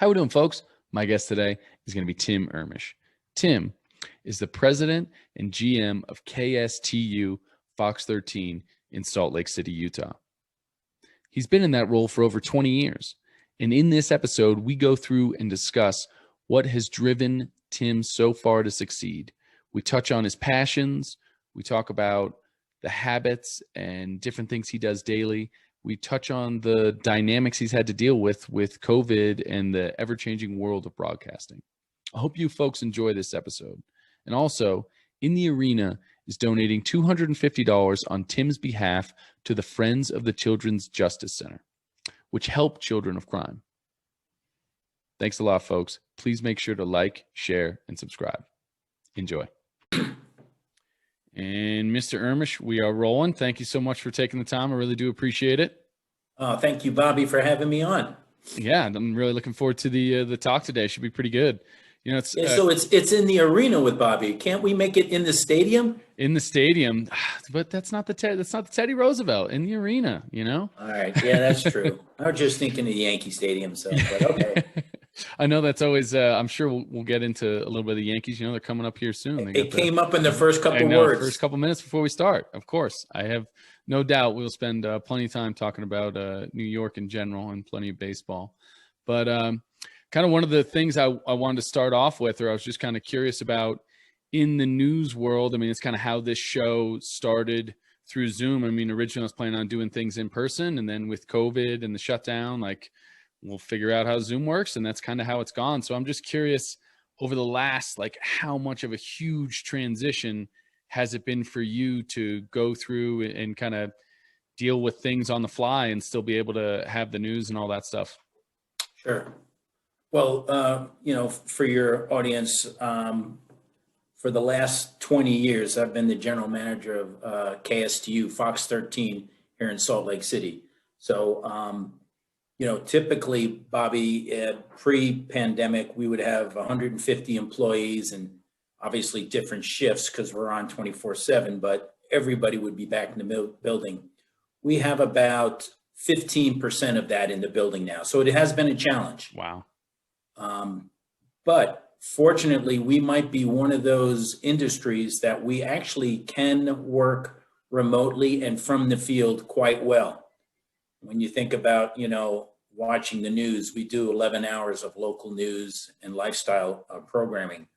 How we doing, folks? My guest today is going to be Tim Ermish. Tim is the president and GM of KSTU Fox 13 in Salt Lake City, Utah. He's been in that role for over 20 years. And in this episode, we go through and discuss what has driven Tim so far to succeed. We touch on his passions. We talk about the habits and different things he does daily. We touch on the dynamics he's had to deal with COVID and the ever-changing world of broadcasting. I hope you folks enjoy this episode. And also, In the Arena is donating $250 on Tim's behalf to the Friends of the Children's Justice Center, which help children of crime. Thanks a lot, folks. Please make sure to like, share, and subscribe. Enjoy. And Mr. Ermish, we are rolling. Thank you so much for taking the time. I really do appreciate it. Thank you, Bobby, for having me on. Yeah, I'm really looking forward to the talk today. Should be pretty good. You know, so it's in the arena with Bobby. Can't we make it in the stadium? In the stadium, but that's not the Teddy Roosevelt. In the arena, you know. All right, yeah, that's true. I was just thinking of the Yankee Stadium, so but okay. I know that's always. I'm sure we'll get into a little bit of the Yankees. You know, they're coming up here soon. It came up in the first couple words. First couple minutes before we start. Of course, I have no doubt we'll spend plenty of time talking about New York in general and plenty of baseball. But kind of one of the things I wanted to start off with, or I was just kind of curious about in the news world. I mean, it's kind of how this show started through Zoom. I mean, originally I was planning on doing things in person, and then with COVID and the shutdown, like, we'll figure out how Zoom works, and that's kind of how it's gone. So I'm just curious, over the last, like, how much of a huge transition has it been for you to go through and kind of deal with things on the fly and still be able to have the news and all that stuff? Sure. Well, for your audience, for the last 20 years, I've been the general manager of KSTU Fox 13 here in Salt Lake City. So, typically, Bobby, pre-pandemic, we would have 150 employees and obviously different shifts because we're on 24/7, but everybody would be back in the building. We have about 15% of that in the building now. So it has been a challenge. Wow. But fortunately, we might be one of those industries that we actually can work remotely and from the field quite well. When you think about, watching the news, we do 11 hours of local news and lifestyle programming,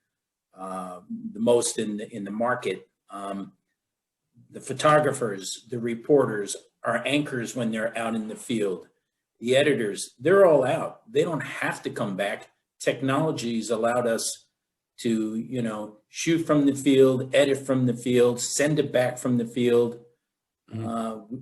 the most in the market. The photographers, the reporters, our anchors when they're out in the field, the editors, they're all out. They don't have to come back. Technology's allowed us to, shoot from the field, edit from the field, send it back from the field. Mm-hmm.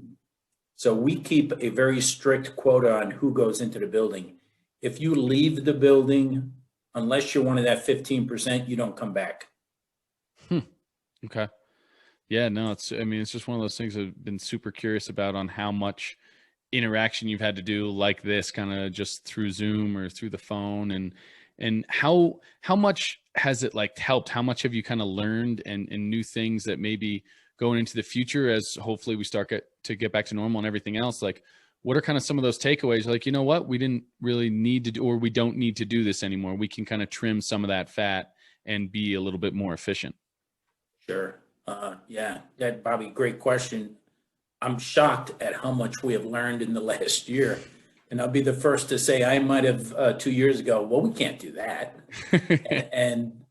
So we keep a very strict quota on who goes into the building. If you leave the building, unless you're one of that 15%, you don't come back. Okay. Yeah, no, it's just one of those things I've been super curious about on how much interaction you've had to do like this, kind of just through Zoom or through the phone, and how much has it helped? How much have you kind of learned and new things that maybe going into the future, as hopefully we start to get back to normal and everything else, like, what are kind of some of those takeaways? Like, you know what, we didn't really need to do, or we don't need to do this anymore. We can kind of trim some of that fat and be a little bit more efficient. Sure. Yeah, Bobby, great question. I'm shocked at how much we have learned in the last year. And I'll be the first to say I might have 2 years ago, well, we can't do that. and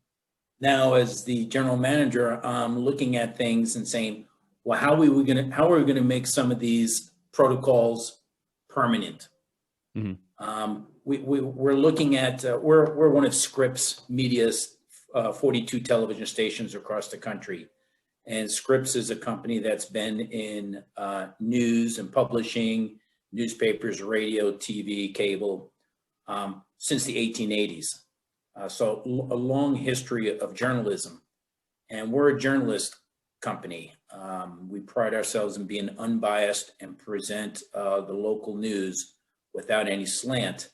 now as the general manager, I'm looking at things and saying, well, how are we going to make some of these protocols permanent? Mm-hmm. We're looking at, we're one of Scripps Media's 42 television stations across the country. And Scripps is a company that's been in news and publishing, newspapers, radio, TV, cable, since the 1880s. So a long history of journalism. And we're a journalist company. We pride ourselves in being unbiased and present the local news without any slant.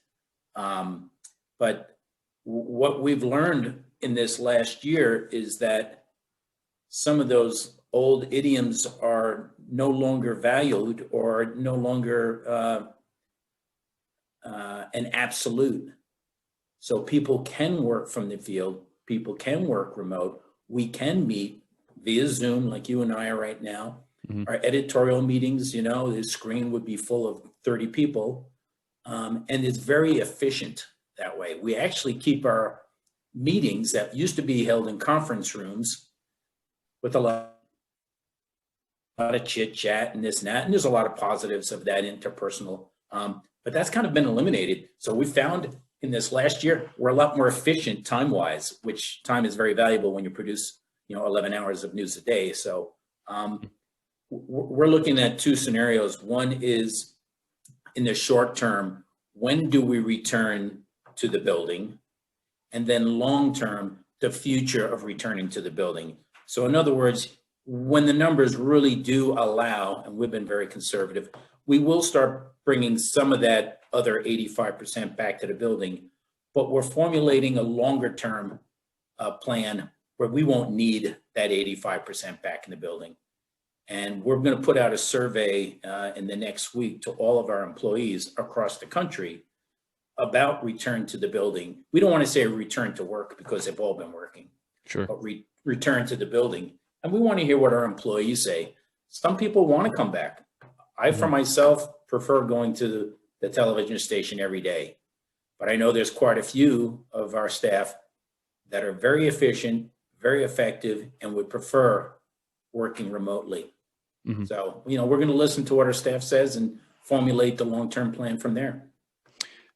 But what we've learned in this last year is that some of those old idioms are no longer valued or no longer an absolute. So people can work from the field, people can work remote, we can meet via Zoom like you and I are right now. Mhm. Our editorial meetings, the screen would be full of 30 people. And it's very efficient that way. We actually keep our meetings that used to be held in conference rooms with a lot of chit chat and this and that. And there's a lot of positives of that interpersonal. But that's kind of been eliminated. So we found in this last year, we're a lot more efficient time wise, which time is very valuable when you produce, 11 hours of news a day. So we're looking at two scenarios. One is in the short term, when do we return to the building? And then long term, the future of returning to the building. So in other words, when the numbers really do allow, and we've been very conservative, we will start bringing some of that other 85% back to the building, but we're formulating a longer term plan where we won't need that 85% back in the building. And we're going to put out a survey in the next week to all of our employees across the country about return to the building. We don't want to say return to work because they've all been working, Sure. but return to the building. And we want to hear what our employees say. Some people want to come back. I, for myself, prefer going to the television station every day. But I know there's quite a few of our staff that are very efficient, very effective, and would prefer working remotely. Mhm. So, we're going to listen to what our staff says and formulate the long-term plan from there.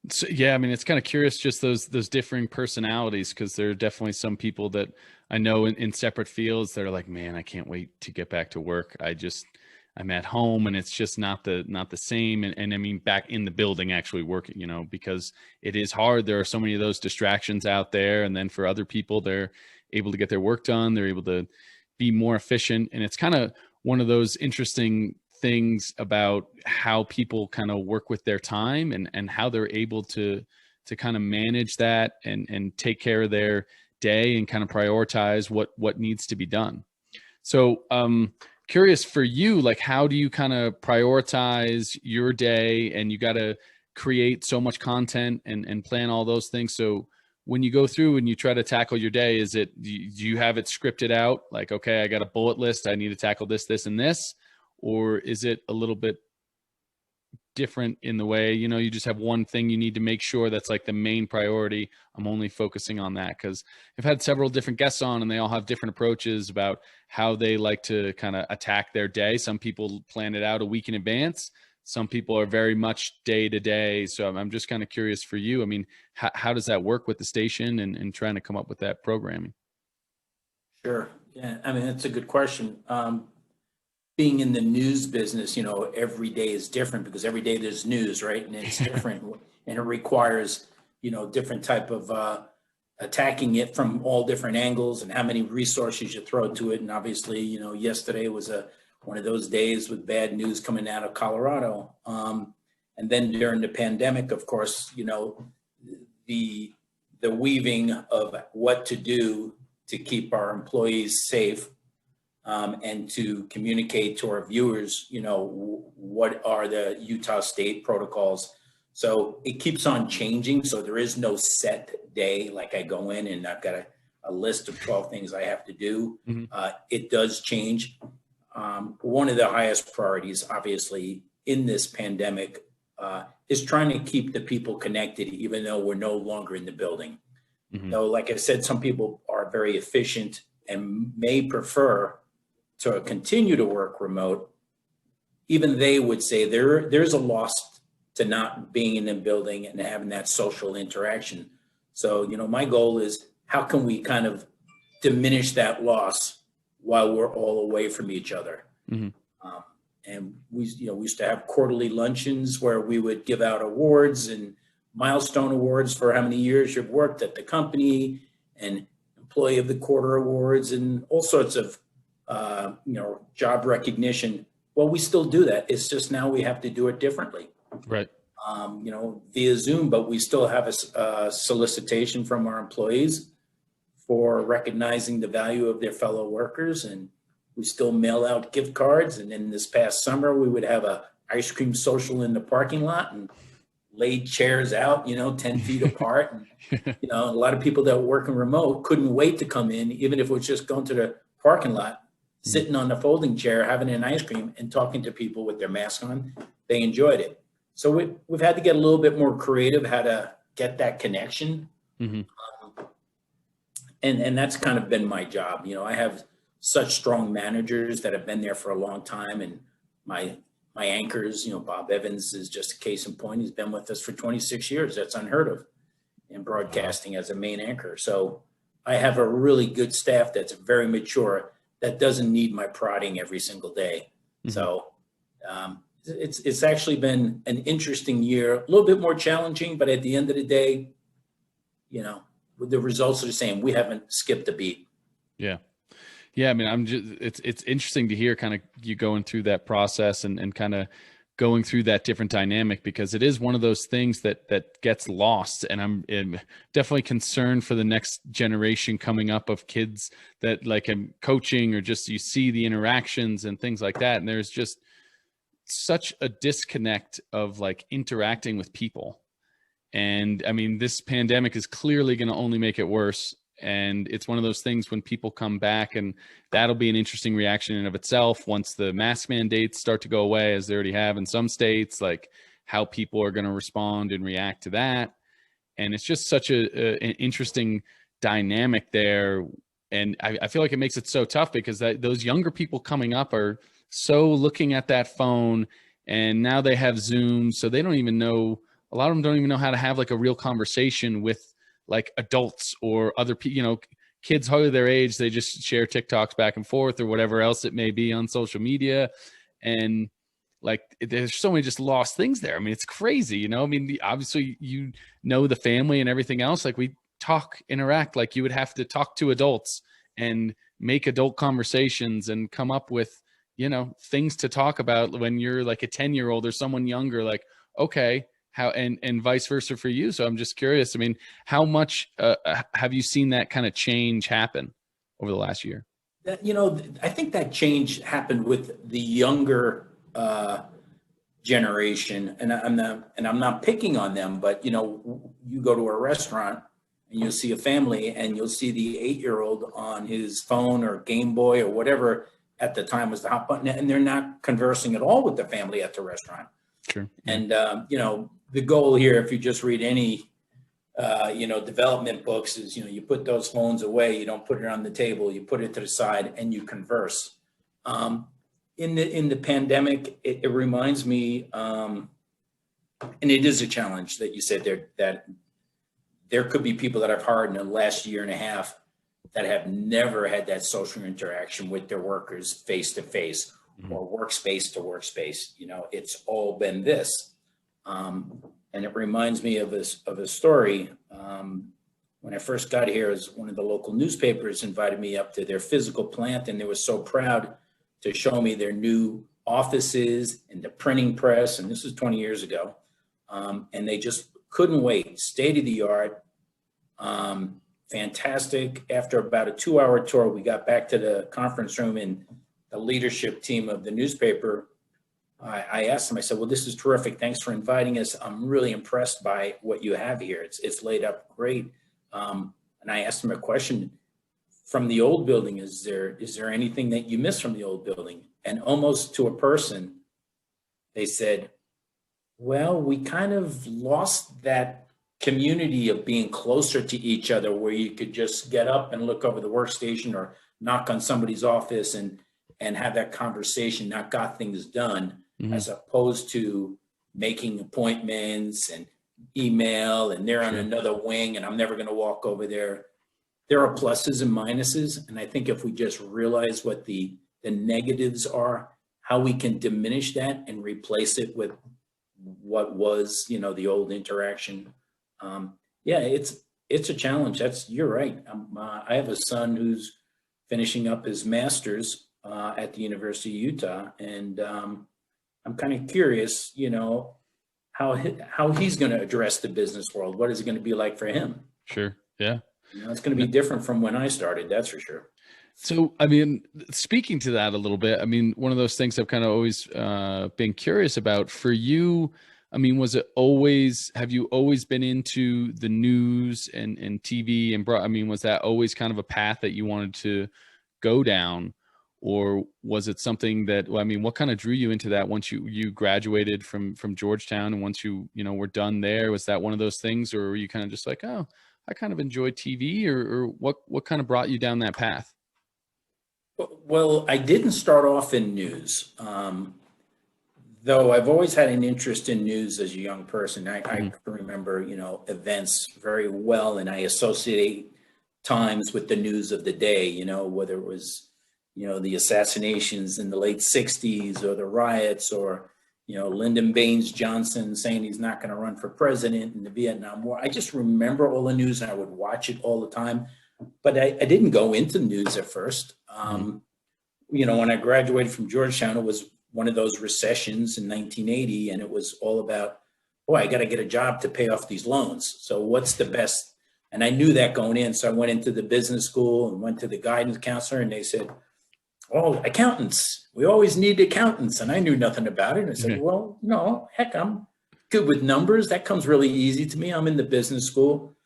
So, yeah, I mean, it's kind of curious, just those differing personalities, because there are definitely some people that I know in separate fields that are like, man, I can't wait to get back to work. I'm at home and it's just not the same. And I mean, back in the building actually working, because it is hard. There are so many of those distractions out there. And then for other people, they're able to get their work done. They're able to be more efficient. And it's kind of one of those interesting things about how people kind of work with their time and how they're able to kind of manage that and take care of their day and kind of prioritize what needs to be done. So curious for you, like, how do you kind of prioritize your day? And you got to create so much content and plan all those things. So when you go through and you try to tackle your day, do you have it scripted out? Like, okay, I got a bullet list. I need to tackle this, this, and this. Or is it a little bit different in the way, you just have one thing you need to make sure that's like the main priority? I'm only focusing on that, because I've had several different guests on and they all have different approaches about how they like to kind of attack their day. Some people plan it out a week in advance. Some people are very much day to day. So I'm just kind of curious for you. I mean, how does that work with the station and trying to come up with that programming? Sure. Yeah. I mean, that's a good question. Being in the news business, every day is different because every day there's news, right? And it's different and it requires, different type of attacking it from all different angles and how many resources you throw to it. And obviously, yesterday was one of those days with bad news coming out of Colorado. And then during the pandemic, of course, the weaving of what to do to keep our employees safe. And to communicate to our viewers, what are the Utah State protocols. So it keeps on changing. So there is no set day, like I go in and I've got a list of 12 things I have to do. It does change. One of the highest priorities, obviously, in this pandemic is trying to keep the people connected, even though we're no longer in the building. So like I said, some people are very efficient and may prefer to continue to work remote. Even they would say there's a loss to not being in the building and having that social interaction. So, my goal is how can we kind of diminish that loss while we're all away from each other? And we used to have quarterly luncheons where we would give out awards and milestone awards for how many years you've worked at the company, and employee of the quarter awards and all sorts of job recognition. Well, we still do that. It's just now we have to do it differently. Right. Via Zoom, but we still have a solicitation from our employees for recognizing the value of their fellow workers. And we still mail out gift cards. And then this past summer, we would have a ice cream social in the parking lot and laid chairs out, 10 feet apart. And, a lot of people that were working remote couldn't wait to come in, even if it was just going to the parking lot, sitting on the folding chair, having an ice cream and talking to people with their mask on. They enjoyed it. So we've had to get a little bit more creative, how to get that connection. Mm-hmm. And that's kind of been my job. I have such strong managers that have been there for a long time. And my anchors, Bob Evans is just a case in point. He's been with us for 26 years. That's unheard of in broadcasting as a main anchor. So I have a really good staff that's very mature, that doesn't need my prodding every single day. Mm-hmm. So it's actually been an interesting year, a little bit more challenging, but at the end of the day, the results are the same. We haven't skipped a beat. Yeah. Yeah. I mean, it's interesting to hear kind of you going through that process and kind of going through that different dynamic, because it is one of those things that gets lost. And I'm definitely concerned for the next generation coming up of kids that like I'm coaching, or just you see the interactions and things like that. And there's just such a disconnect of like interacting with people. And I mean, this pandemic is clearly going to only make it worse. And it's one of those things when people come back, and that'll be an interesting reaction in of itself once the mask mandates start to go away, as they already have in some states, like how people are going to respond and react to that. And it's just such an interesting dynamic there. And I feel like it makes it so tough, because those younger people coming up are so looking at that phone, and now they have Zoom. So they don't even know, a lot of them don't even know how to have like a real conversation with like adults or other people, kids hardly their age. They just share TikToks back and forth or whatever else it may be on social media. And like, there's so many just lost things there. I mean, it's crazy, I mean, obviously, the family and everything else, like we talk, interact, like you would have to talk to adults and make adult conversations and come up with, things to talk about when you're like a 10-year-old or someone younger, like, okay, how, and vice versa for you. So I'm just curious. I mean, how much have you seen that kind of change happen over the last year? I think that change happened with the younger generation, and I'm not picking on them, but you go to a restaurant and you'll see a family, and you'll see the 8-year-old on his phone or Game Boy or whatever at the time was the hot button, and they're not conversing at all with the family at the restaurant. Sure. And the goal here, if you just read any development books, is you put those phones away. You don't put it on the table. You put it to the side and you converse. In the pandemic, it reminds me, and it is a challenge that you said there, that there could be people that I've hired in the last year and a half that have never had that social interaction with their workers face to face, or workspace to workspace. It's all been this. And it reminds me of a story. When I first got here, as one of the local newspapers invited me up to their physical plant, and they were so proud to show me their new offices and the printing press. And this was 20 years ago. And they just couldn't wait. State of the art. Fantastic. After about a 2-hour tour, we got back to the conference room, and the leadership team of the newspaper, I asked them, I said, well, this is terrific. Thanks for inviting us. I'm really impressed by what you have here. It's laid up great. And I asked them a question from the old building. Is there anything that you miss from the old building? And almost to a person, they said, well, we kind of lost that community of being closer to each other, where you could just get up and look over the workstation or knock on somebody's office and have that conversation, not got things done, as opposed to making appointments and email, and they're on another wing and I'm never going to walk over there. There are pluses and minuses. And I think if we just realize what the negatives are, how we can diminish that and replace it with what was, the old interaction. It's a challenge. You're right. I have a son who's finishing up his master's at the University of Utah, and I'm kind of curious, how he's going to address the business world. What is it going to be like for him? Sure. Yeah. It's going to be different from when I started. That's for sure. So, I mean, speaking to that a little bit, I mean, one of those things I've kind of always been curious about for you, I mean, was it always, have you always been into the news and TV and I mean, was that always kind of a path that you wanted to go down? Or was it something that, well, I mean, what kind of drew you into that once you graduated from Georgetown, and once you know, were done there? Was that one of those things, or were you kind of just like, oh, I kind of enjoy TV, or what kind of brought you down that path? Well, I didn't start off in news, though I've always had an interest in news as a young person. I Mhm. can remember, events very well, and I associate times with the news of the day, whether it was, the assassinations in the late 60s or the riots or, Lyndon Baines Johnson saying he's not going to run for president in the Vietnam War. I just remember all the news and I would watch it all the time. But I didn't go into news at first. Mhm. When I graduated from Georgetown, it was one of those recessions in 1980, and it was all about, boy, I got to get a job to pay off these loans. So what's the best? And I knew that going in. So I went into the business school and went to the guidance counselor, and they said, oh, accountants, we always need accountants. And I knew nothing about it. And I said, Yeah. well, no, heck, I'm good with numbers. That comes really easy to me. I'm in the business school.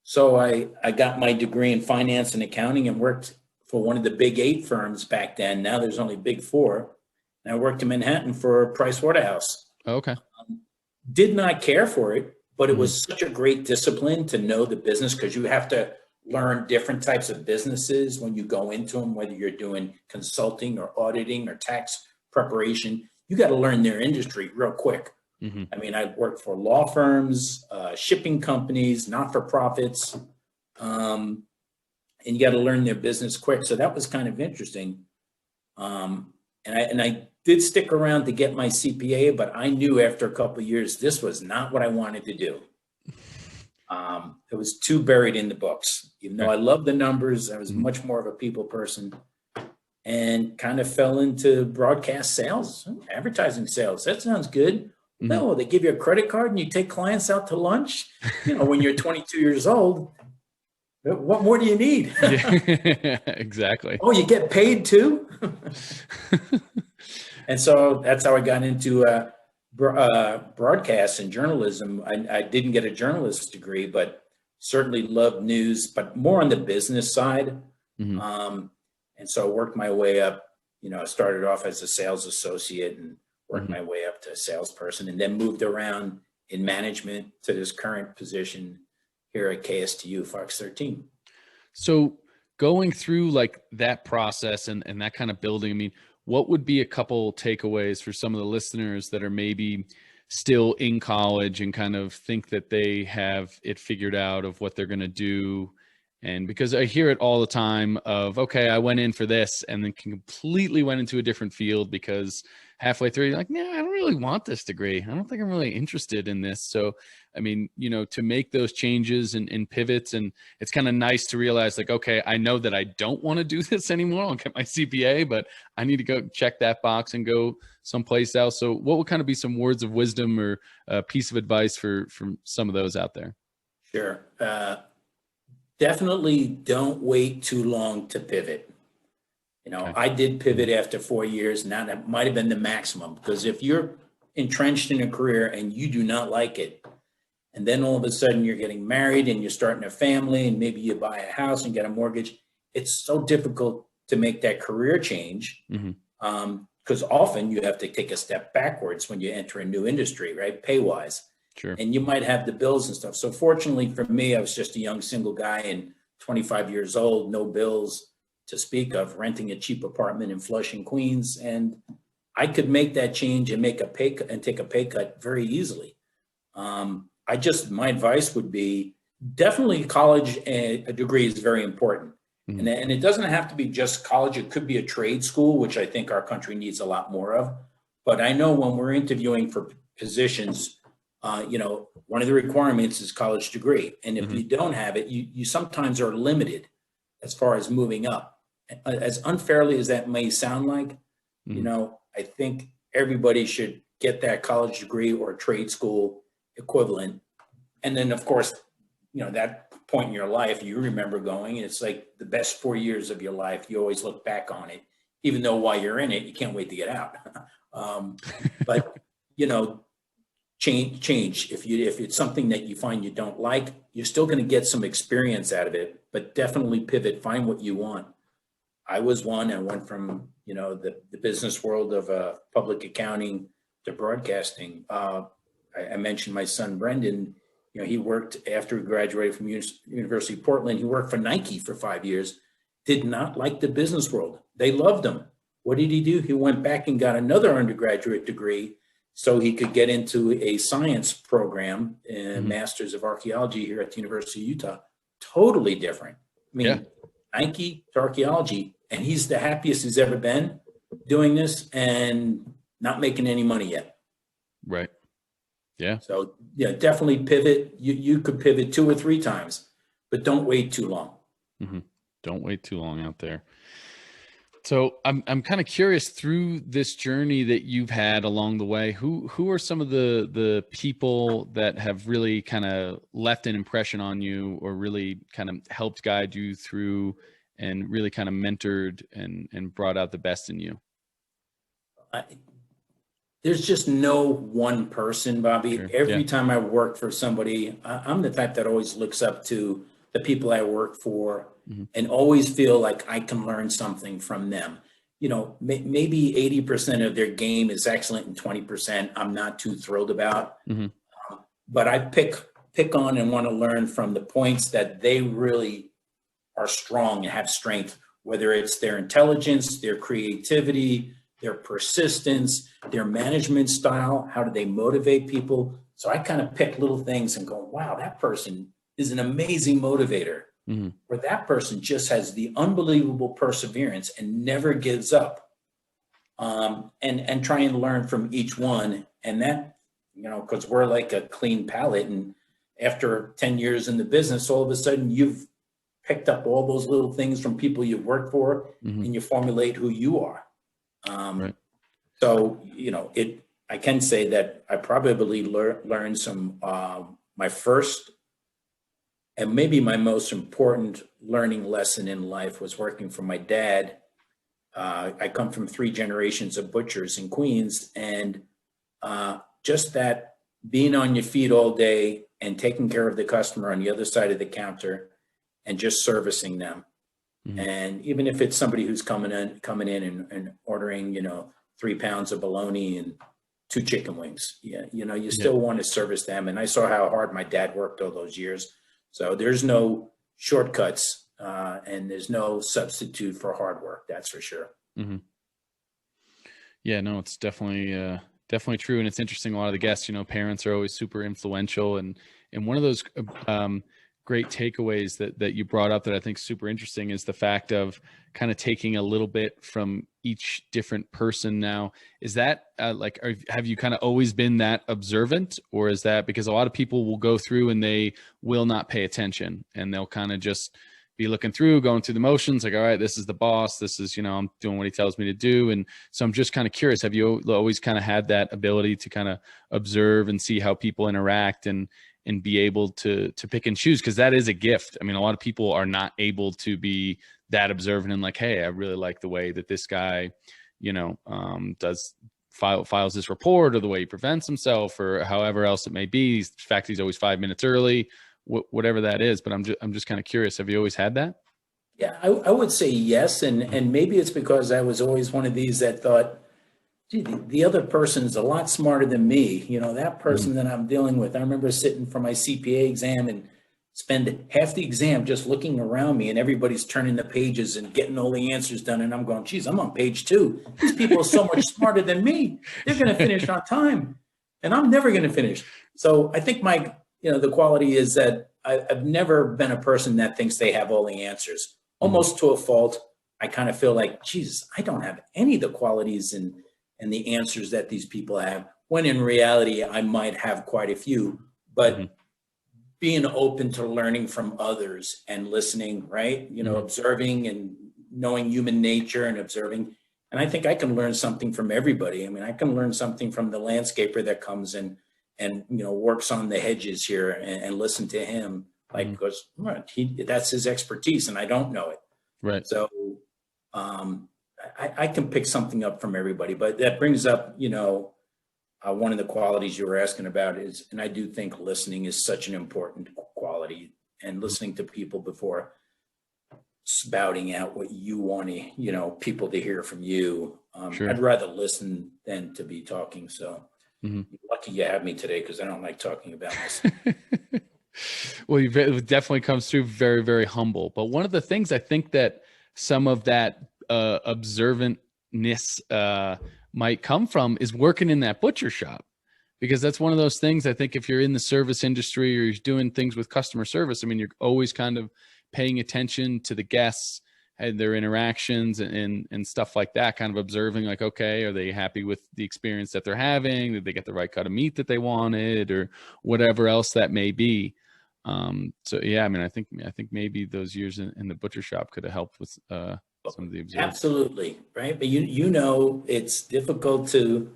So I got my degree in finance and accounting and worked for one of the big 8 firms back then. Now there's only big 4. And I worked in Manhattan for Price Waterhouse. Oh, okay. Did not care for it, but it Mhm. was such a great discipline to know the business, because you have to learn different types of businesses when you go into them, whether you're doing consulting or auditing or tax preparation. You got to learn their industry real quick. Mhm. I mean, I worked for law firms, shipping companies, not-for-profits, and you got to learn their business quick. So that was kind of interesting. And I did stick around to get my CPA, but I knew after a couple of years this was not what I wanted to do. It was too buried in the books. Even though Okay. I love the numbers, I was Mhm. much more of a people person, and kind of fell into broadcast sales, advertising sales. That sounds good. Mhm. Well, they give you a credit card and you take clients out to lunch. When you're 22 years old, what more do you need? Yeah, exactly. Oh, you get paid too? And so that's how I got into broadcast and journalism. I didn't get a journalist degree, but certainly loved news, but more on the business side. Mhm. Um, and so I worked my way up. I started off as a sales associate and worked Mhm. my way up to a salesperson, and then moved around in management to this current position here at KSTU Fox 13. So going through like that process and that kind of building, I mean, what would be a couple takeaways for some of the listeners that are maybe still in college and kind of think that they have it figured out of what they're going to do? And because I hear it all the time of, okay, I went in for this and then completely went into a different field because halfway through, you're like, yeah, I don't really want this degree. I don't think I'm really interested in this. So, I mean, to make those changes and pivots, and it's kind of nice to realize like, okay, I know that I don't want to do this anymore. I'll get my CPA, but I need to go check that box and go someplace else. So what would kind of be some words of wisdom or a piece of advice from some of those out there? Sure. Definitely don't wait too long to pivot. Okay. I did pivot after 4 years. Now that might have been the maximum, because if you're entrenched in a career and you do not like it, and then all of a sudden you're getting married and you're starting a family and maybe you buy a house and get a mortgage, it's so difficult to make that career change, Hmm. because often you have to take a step backwards when you enter a new industry, right? Pay wise. Sure. And you might have the bills and stuff. So fortunately for me, I was just a young single guy and 25 years old, no bills to speak of, renting a cheap apartment in Flushing, Queens, and I could make that change and make a pay cut and take a pay cut very easily. My advice would be definitely college. A degree is very important. Hmm. And it doesn't have to be just college. It could be a trade school, which I think our country needs a lot more of. But I know when we're interviewing for positions, one of the requirements is college degree. And if Hmm. you don't have it, you sometimes are limited as far as moving up. As unfairly as that may sound like, Hmm. I think everybody should get that college degree or trade school equivalent. And then, of course, that point in your life, you remember going, and it's like the best 4 years of your life. You always look back on it, even though while you're in it, you can't wait to get out. But, you know, change. If it's something that you find you don't like, you're still going to get some experience out of it, but definitely pivot, find what you want. I was one. I went from, the business world of public accounting to broadcasting. I mentioned my son, Brendan, he worked after he graduated from University of Portland. He worked for Nike for 5 years, did not like the business world. They loved him. What did he do? He went back and got another undergraduate degree so he could get into a science program and Masters of Archaeology here at the University of Utah. Totally different. I mean, Nike to archaeology, and he's the happiest he's ever been doing this and not making any money yet. Right. Yeah. So yeah, definitely pivot. You could pivot 2 or 3 times, but don't wait too long. Don't wait too long out there. So I'm kind of curious, through this journey that you've had along the way, who are some of the people that have really kind of left an impression on you, or really kind of helped guide you through and really kind of mentored and brought out the best in you? There's just no one person, Bobby. Sure. Every time I work for somebody, I'm the type that always looks up to the people I work for and always feel like I can learn something from them. Maybe 80% of their game is excellent and 20% I'm not too thrilled about. But I pick on and want to learn from the points that they really are strong and have strength, whether it's their intelligence, their creativity, their persistence, their management style, how do they motivate people? So I kind of pick little things and go, wow, that person is an amazing motivator. Or that person just has the unbelievable perseverance and never gives up. And try and learn from each one. And that, because we're like a clean palette, and after 10 years in the business, all of a sudden you've picked up all those little things from people you've worked for, and you formulate who you are. Right. So, I can say that I probably learned some, my first and maybe my most important learning lesson in life was working for my dad. I come from 3 generations of butchers in Queens, and just that being on your feet all day and taking care of the customer on the other side of the counter and just servicing them. And even if it's somebody who's coming in and ordering, 3 pounds of bologna and 2 chicken wings, you still want to service them. And I saw how hard my dad worked all those years. So there's no shortcuts, and there's no substitute for hard work. That's for sure. Yeah, no, it's definitely true. And it's interesting. A lot of the guests, parents are always super influential. And one of those great takeaways that you brought up that I think is super interesting is the fact of kind of taking a little bit from each different person. Now, is that have you kind of always been that observant, or is that because a lot of people will go through and they will not pay attention and they'll kind of just be looking through, going through the motions, like, all right, this is the boss, this is, I'm doing what he tells me to do. And so I'm just kind of curious, have you always kind of had that ability to kind of observe and see how people interact and be able to pick and choose? Because that is a gift. I mean, a lot of people are not able to be that observant and like, hey, I really like the way that this guy, files this report, or the way he prevents himself, or however else it may be. The fact he's always 5 minutes early, whatever that is. But I'm just kind of curious. Have you always had that? Yeah, I would say yes. And maybe it's because I was always one of these that thought, gee, the other person's a lot smarter than me. That person that I'm dealing with. I remember sitting for my CPA exam and spend half the exam just looking around me, and everybody's turning the pages and getting all the answers done. And I'm going, geez, I'm on page 2. These people are so much smarter than me. They're going to finish on time, and I'm never going to finish. So I think the quality is that I've never been a person that thinks they have all the answers. Almost to a fault. I kind of feel like, geez, I don't have any of the qualities and the answers that these people have, when in reality, I might have quite a few. But being open to learning from others and listening, right? Observing and knowing human nature and observing. And I think I can learn something from everybody. I mean, I can learn something from the landscaper that comes in and works on the hedges here, and listen to him, because that's his expertise and I don't know it. Right. So I can pick something up from everybody. But that brings up, one of the qualities you were asking about is, and I do think listening is such an important quality, and listening to people before spouting out what you want to, people to hear from you. Sure. I'd rather listen than to be talking. So Mhm. you're lucky you have me today, because I don't like talking about myself. Well, it definitely comes through very, very humble. But one of the things I think that some of that observantness might come from is working in that butcher shop, because that's one of those things. I think if you're in the service industry or you're doing things with customer service, I mean, you're always kind of paying attention to the guests and their interactions and stuff like that, kind of observing like, okay, are they happy with the experience that they're having? Did they get the right cut of meat that they wanted, or whatever else that may be? So yeah, I mean, I think maybe those years in the butcher shop could have helped with some of the observation. Absolutely, right? But it's difficult to,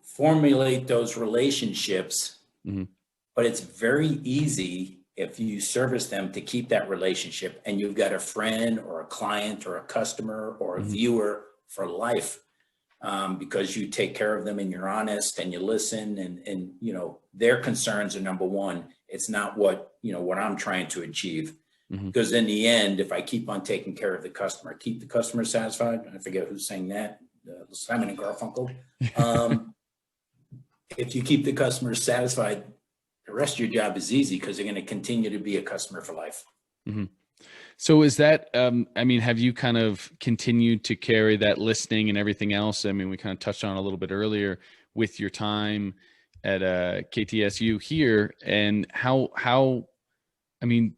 formulate those relationships, Mhm. but it's very easy if you service them to keep that relationship, and you've got a friend or a client or a customer or a Mhm. viewer for life, because you take care of them and you're honest and you listen, and their concerns are number one. It's not what I'm trying to achieve. Mhm. Because in the end, if I keep on taking care of the customer, keep the customer satisfied. I forget who's saying that, Simon and Garfunkel. If you keep the customer satisfied, the rest of your job is easy, because they're going to continue to be a customer for life. Mhm. So is that, I mean, have you kind of continued to carry that listening and everything else? I mean, we kind of touched on it a little bit earlier with your time at KTSU here, and how, I mean,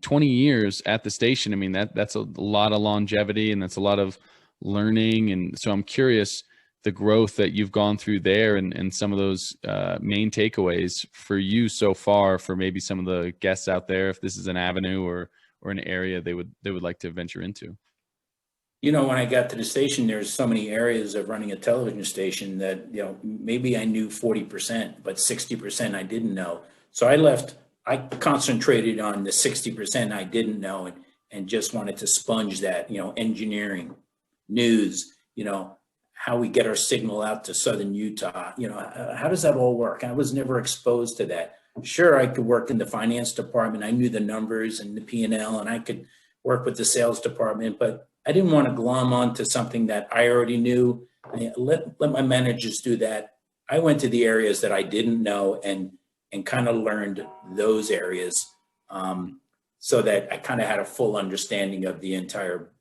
20 years at the station. I mean, that's a lot of longevity, and that's a lot of learning. And so I'm curious the growth that you've gone through there, and some of those main takeaways for you so far, for maybe some of the guests out there, if this is an avenue or an area they would like to venture into. When I got to the station, there's so many areas of running a television station that, maybe I knew 40%, but 60% I didn't know. So I concentrated on the 60% I didn't know, and just wanted to sponge that, engineering, news, how we get our signal out to Southern Utah. How does that all work? I was never exposed to that. Sure, I could work in the finance department. I knew the numbers and the P&L, and I could work with the sales department, but I didn't want to glom onto something that I already knew. Let my managers do that. I went to the areas that I didn't know, and kind of learned those areas, so that I kind of had a full understanding of the entire,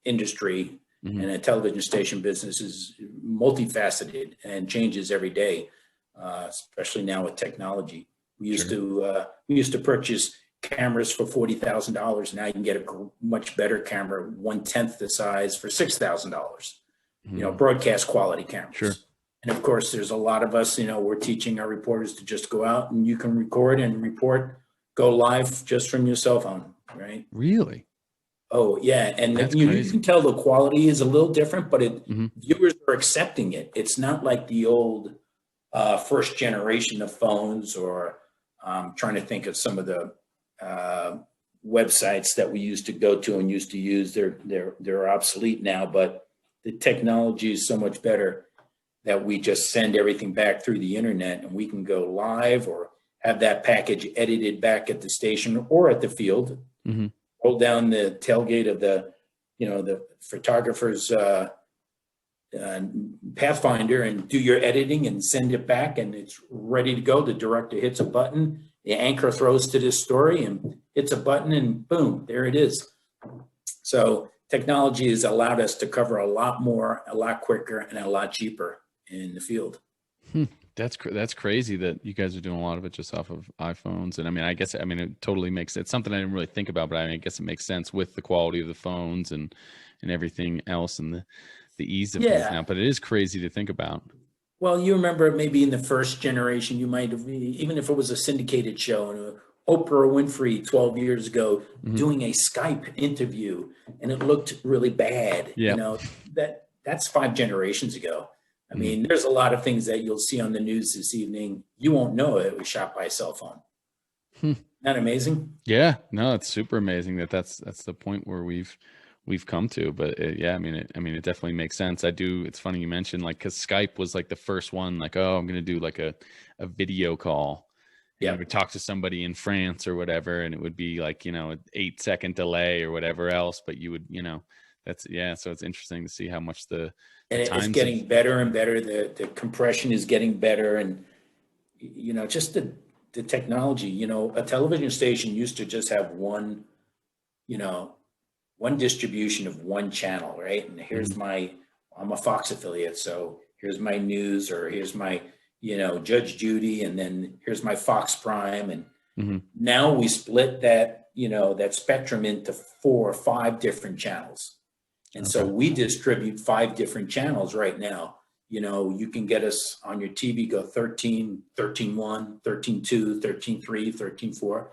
industry. Mhm. And a television station business is multifaceted and changes every day, especially now with technology. We used to purchase cameras for $40,000. Now you can get a much better camera, 1/10 the size, for $6,000. Broadcast quality cameras. Sure. And of course, there's a lot of us. We're teaching our reporters to just go out, and you can record and report, go live just from your cell phone, right? Really? Oh yeah, and That's you crazy. can tell the quality is a little different, but Mhm. viewers are accepting it. It's not like the old first generation of phones, or trying to think of some of the websites that we used to go to and used to use. They're obsolete now, but the technology is so much better that we just send everything back through the internet, and we can go live, or have that package edited back at the station or at the field. Mhm. Roll down the tailgate of the photographer's Pathfinder, and do your editing and send it back, and it's ready to go. The director hits a button, the anchor throws to this story and hits a button, and boom, there it is. So technology has allowed us to cover a lot more, a lot quicker, and a lot cheaper in the field. That's crazy that you guys are doing a lot of it just off of iPhones. And I mean, it totally makes sense. It's something I didn't really think about, but I guess it makes sense with the quality of the phones and everything else, and the ease of things now. But it is crazy to think about. Well, you remember maybe in the first generation, you might have, even if it was a syndicated show, and Oprah Winfrey 12 years ago doing a Skype interview, and it looked really bad. Yeah. That's 5 generations ago. I mean, there's a lot of things that you'll see on the news this evening. You won't know it was shot by a cell phone. Isn't that amazing? Yeah, no, it's super amazing that's the point where we've we've come to. But yeah, I mean, it definitely makes sense. I do. It's funny you mentioned, like, because Skype was like the first one, like, oh, I'm going to do like a video call. And Yeah. you would talk to somebody in France or whatever, and it would be like, an 8-second delay or whatever else. But you would, that's, yeah. So it's interesting to see how much the And it's times getting better and better. The compression is getting better. And, just the technology, a television station used to just have one, one distribution of one channel, right? And here's I'm a Fox affiliate, so here's my news, or here's my, Judge Judy, and then here's my Fox Prime. And now we split that, that spectrum into 4 or 5 different channels. And so we distribute 5 different channels right now. You can get us on your TV, go 13, 13.1, 13.2, 13.3, 13.4.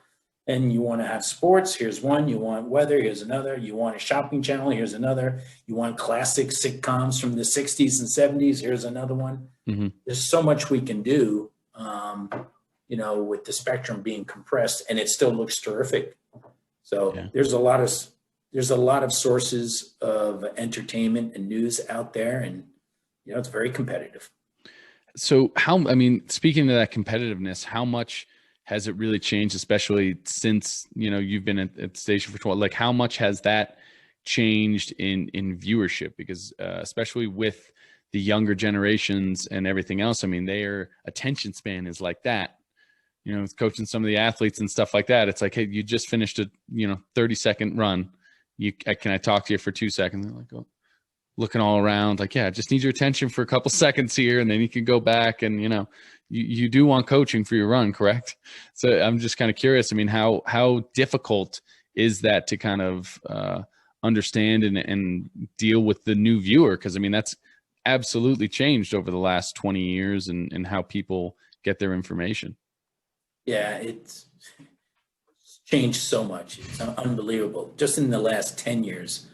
And you want to have sports, here's one. You want weather, here's another. You want a shopping channel, here's another. You want classic sitcoms from the 60s and 70s, here's another one. There's so much we can do, with the spectrum being compressed, and it still looks terrific. So there's a lot of sources of entertainment and news out there, and it's very competitive. So speaking of that competitiveness, how much has it really changed, especially since, you've been at the station for 12, like how much has that changed in viewership? Because especially with the younger generations and everything else, their attention span is like that. Coaching some of the athletes and stuff like that. It's like, hey, you just finished a 30-second run. Can I talk to you for 2 seconds? They're like, oh, looking all around, like, yeah, just need your attention for a couple seconds here, and then you can go back. And you do want coaching for your run, correct? So I'm just kind of curious. How difficult is that to kind of understand and deal with the new viewer? Because that's absolutely changed over the last 20 years and how people get their information. Yeah, it's changed so much. It's unbelievable. Just in the last 10 years.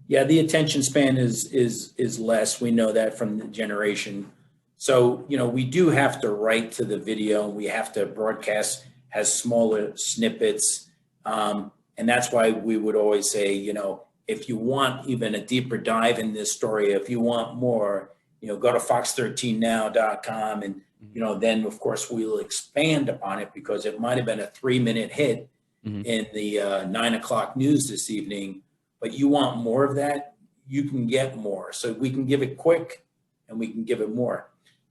The attention span is less. We know that from the generation. So, we do have to write to the video. We have to broadcast as smaller snippets. And that's why we would always say, if you want even a deeper dive in this story, if you want more, go to fox13now.com. And, then of course we'll expand upon it, because it might've been a 3-minute hit in the 9:00 news this evening, but you want more of that, you can get more. So we can give it quick and we can give it more.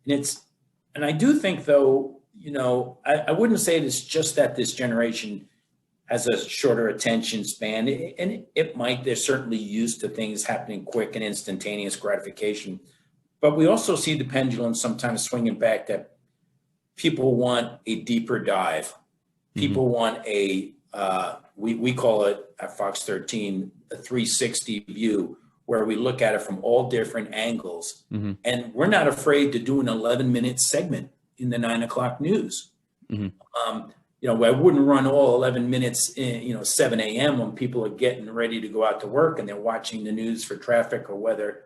And I do think though, I wouldn't say it's just that this generation has a shorter attention span, and it might, they're certainly used to things happening quick and instantaneous gratification. But we also see the pendulum sometimes swinging back, that people want a deeper dive. People want we call it at Fox 13, a 360 view, where we look at it from all different angles. And we're not afraid to do an 11-minute segment in the 9:00 news. I wouldn't run all 11 minutes in, 7 a.m. when people are getting ready to go out to work and they're watching the news for traffic or weather.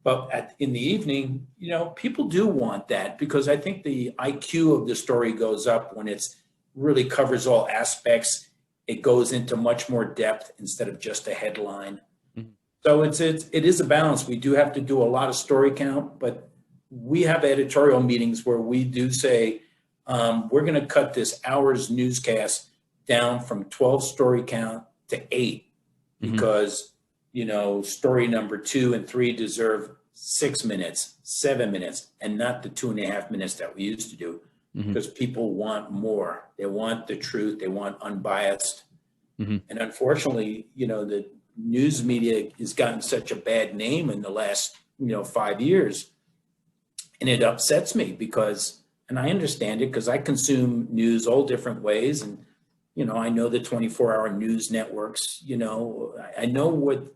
But in the evening, people do want that, because I think the IQ of the story goes up when it's really covers all aspects. It goes into much more depth instead of just a headline. So it is a balance. We do have to do a lot of story count, but we have editorial meetings where we do say, we're going to cut this hour's newscast down from 12 story count to 8, because, story number 2 and 3 deserve 6 minutes, 7 minutes, and not the 2.5 minutes that we used to do, because people want more. They want the truth. They want unbiased. And unfortunately, the news media has gotten such a bad name in the last, 5 years. And it upsets me because, and I understand it because I consume news all different ways. And, I know the 24-hour news networks, I know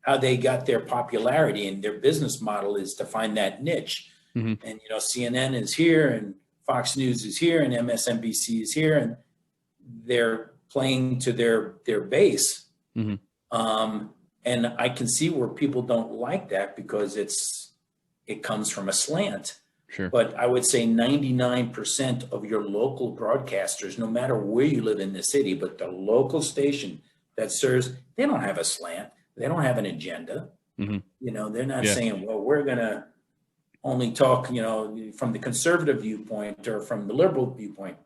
how they got their popularity, and their business model is to find that niche. And, CNN is here, and Fox News is here, and MSNBC is here, and they're playing to their base. And I can see where people don't like that, because it comes from a slant. Sure. But I would say 99% of your local broadcasters, no matter where you live in the city, but the local station that serves, they don't have a slant. They don't have an agenda. Mm-hmm. You know, they're not Yeah. saying, well, we're going to only talk, you know, from the conservative viewpoint or from the liberal viewpoint.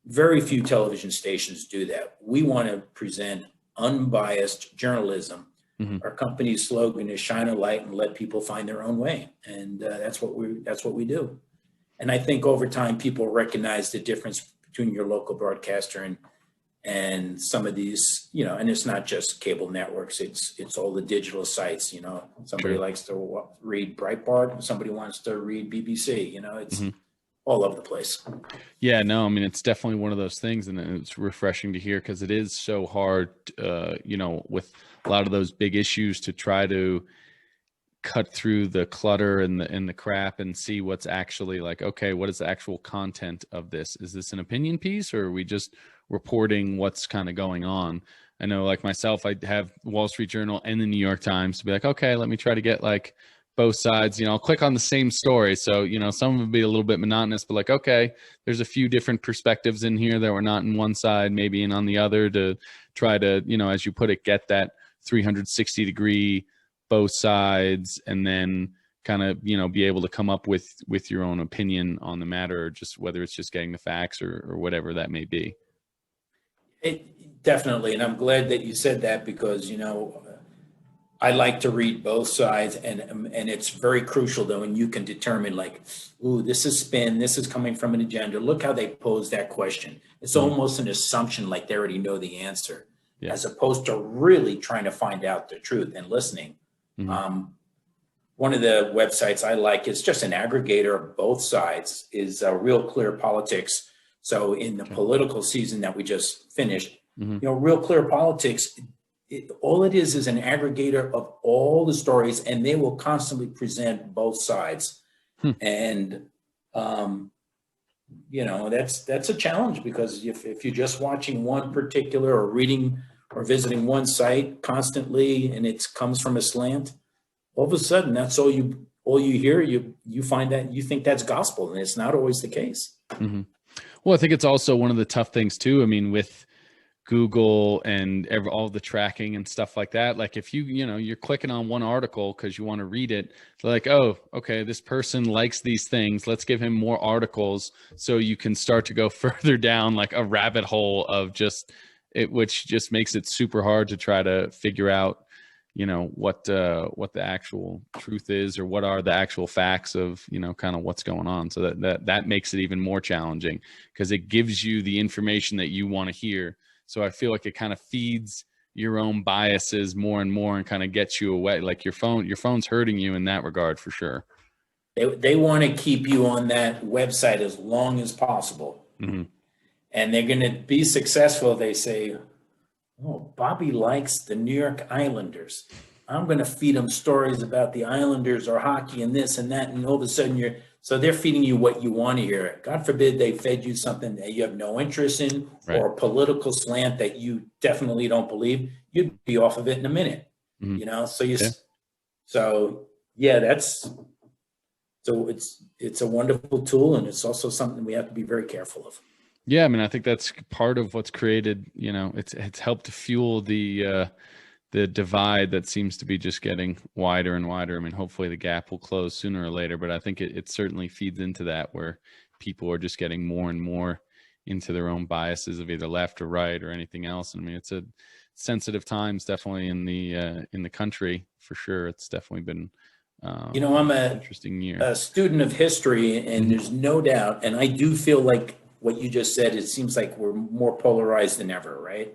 Very few television stations do that. We want to present unbiased journalism. Mm-hmm. Our company's slogan is shine a light and let people find their own way. And that's what we do. And I think over time, people recognize the difference between your local broadcaster and some of these, you know, and it's not just cable networks, it's all the digital sites, you know. Somebody likes to read Breitbart, somebody wants to read BBC, you know, it's all over the place. Yeah, no, I mean, it's definitely one of those things, and it's refreshing to hear because it is so hard, you know, with a lot of those big issues to try to cut through the clutter and the crap and see what's actually like, okay, what is the actual content of this? Is this an opinion piece, or are we just reporting what's kind of going on? I know, like myself, I have Wall Street Journal and the New York Times to be like, okay, let me try to get like both sides. You know, I'll click on the same story, so you know, some would be a little bit monotonous, but like, okay, there's a few different perspectives in here that were not in one side, maybe in on the other, to try to, you know, as you put it, get that 360-degree both sides, and then kind of, you know, be able to come up with your own opinion on the matter, or just whether it's just getting the facts or whatever that may be. It definitely, and I'm glad that you said that, because, you know, I like to read both sides, and it's very crucial though, when you can determine like, ooh, this is spin, this is coming from an agenda. Look how they pose that question. It's almost an assumption, like they already know the answer, as opposed to really trying to find out the truth and listening. One of the websites I like is just an aggregator of both sides, is Real Clear Politics. So in the political season that we just finished, you know, Real Clear Politics, all it is an aggregator of all the stories, and they will constantly present both sides. And, you know, that's a challenge, because if you're just watching one particular, or reading or visiting one site constantly, and it comes from a slant, all of a sudden that's all you hear. You find that you think that's gospel, and it's not always the case. Well, I think it's also one of the tough things too. I mean, with Google and all the tracking and stuff like that, like if you know, you're clicking on one article because you want to read it, like, oh, okay, this person likes these things, let's give him more articles, so you can start to go further down like a rabbit hole of just it, which just makes it super hard to try to figure out, you know, what the actual truth is, or what are the actual facts of, you know, kind of what's going on. So that makes it even more challenging, because it gives you the information that you want to hear. So I feel like it kind of feeds your own biases more and more, and kind of gets you away. Like your phone's hurting you in that regard, for sure. They want to keep you on that website as long as possible. And they're going to be successful. They say, oh, Bobby likes the New York Islanders. I'm going to feed him stories about the Islanders or hockey and this and that. And all of a sudden so they're feeding you what you want to hear. God forbid they fed you something that you have no interest in, or a political slant that you definitely don't believe. You'd be off of it in a minute, you know? So it's a wonderful tool, and it's also something we have to be very careful of. Yeah, I mean, I think that's part of what's created, you know, it's helped to fuel the divide that seems to be just getting wider and wider. I mean, hopefully the gap will close sooner or later, but I think it certainly feeds into that, where people are just getting more and more into their own biases of either left or right or anything else. And I mean, it's a sensitive times, definitely in the country, for sure. It's definitely been you know, I'm interesting year. A student of history, and there's no doubt, and I do feel like what you just said, it seems like we're more polarized than ever, right?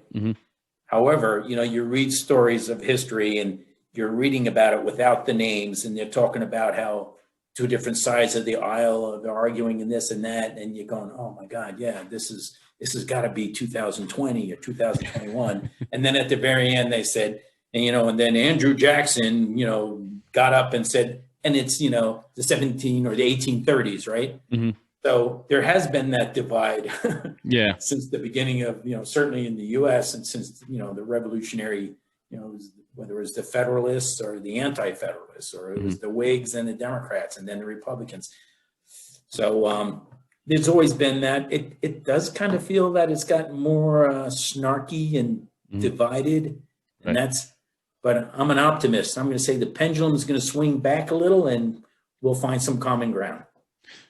However, you know, you read stories of history, and you're reading about it without the names, and they're talking about how two different sides of the aisle are arguing and this and that, and you're going, oh my God, yeah, this has got to be 2020 or 2021. And then at the very end, they said, and you know, and then Andrew Jackson, you know, got up and said, and it's, you know, the 17 or the 1830s, right? So there has been that divide since the beginning of, you know, certainly in the U.S. and since, you know, the revolutionary, you know, whether it was the Federalists or the Anti-Federalists, or it was the Whigs and the Democrats and then the Republicans. So there's always been that. It does kind of feel that it's gotten more snarky and divided, and Right. but I'm an optimist. I'm going to say the pendulum is going to swing back a little, and we'll find some common ground.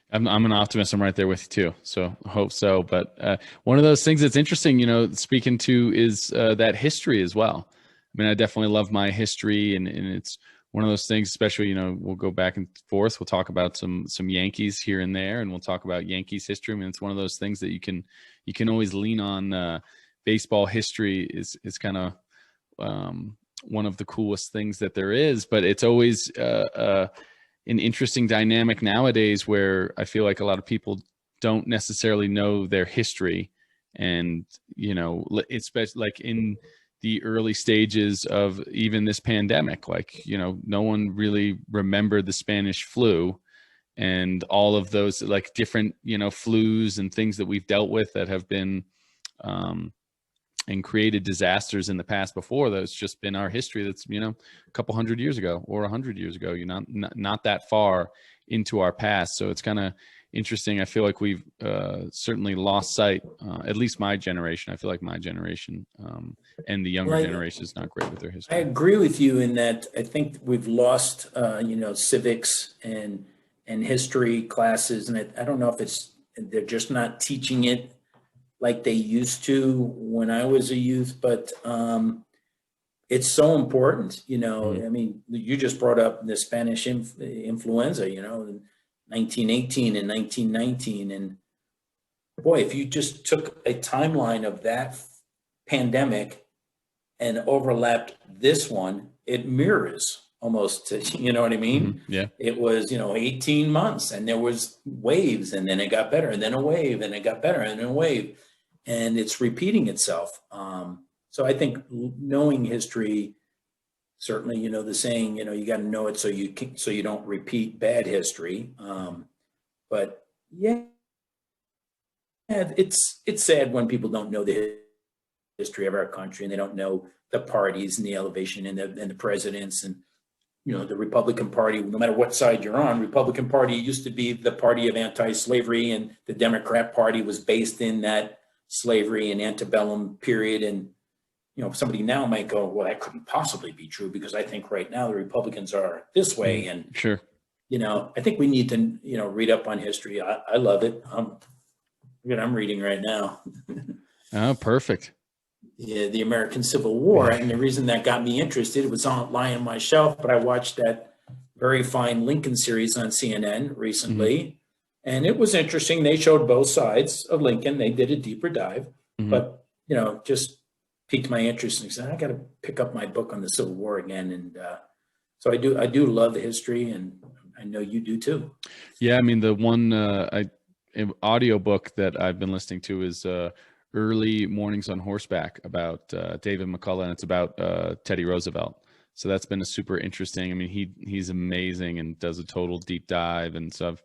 I'm an optimist. I'm right there with you too. So I hope so. But one of those things that's interesting, speaking to is that history as well. I mean, I definitely love my history, and it's one of those things. Especially, we'll go back and forth. We'll talk about some Yankees here and there, and we'll talk about Yankees history. I mean, it's one of those things that you can always lean on. Baseball history is kind of one of the coolest things that there is, but it's always an interesting dynamic nowadays where I feel like a lot of people don't necessarily know their history. And, it's like in the early stages of even this pandemic, like, no one really remembered the Spanish flu and all of those like different, flus and things that we've dealt with that have been, and created disasters in the past before. That's just been our history. That's, a couple hundred years ago or 100 years ago, not that far into our past. So it's kind of interesting. I feel like we've certainly lost sight, at least my generation. I feel like my generation and the younger generation is not great with their history. I agree with you in that I think we've lost, civics and history classes. And I don't know if they're just not teaching it like they used to when I was a youth, but it's so important, I mean, you just brought up the Spanish influenza, in 1918 and 1919. And boy, if you just took a timeline of that pandemic and overlapped this one, it mirrors almost, you know what I mean? Mm-hmm. Yeah. It was, 18 months and there was waves and then it got better and then a wave and it got better and then a wave. And it's repeating itself. So I think knowing history, certainly, the saying, you got to know it so you don't repeat bad history. But yeah, it's sad when people don't know the history of our country and they don't know the parties and the elevation and the presidents and, the Republican Party. No matter what side you're on, Republican Party used to be the party of anti-slavery, and the Democrat Party was based in that slavery and antebellum period. And, somebody now might go, well, that couldn't possibly be true because I think right now the Republicans are this way. And, sure. I think we need to, read up on history. I love it. I'm reading right now. Oh, perfect. Yeah, the American Civil War. And the reason that got me interested, it was lying on my shelf, but I watched that very fine Lincoln series on CNN recently. Mm-hmm. And it was interesting. They showed both sides of Lincoln. They did a deeper dive, but, just piqued my interest and said, I got to pick up my book on the Civil War again. And so I do love the history, and I know you do too. Yeah. I mean, the one audio book that I've been listening to is Early Mornings on Horseback about David McCullough, and it's about Teddy Roosevelt. So that's been a super interesting. I mean, he's amazing and does a total deep dive. And so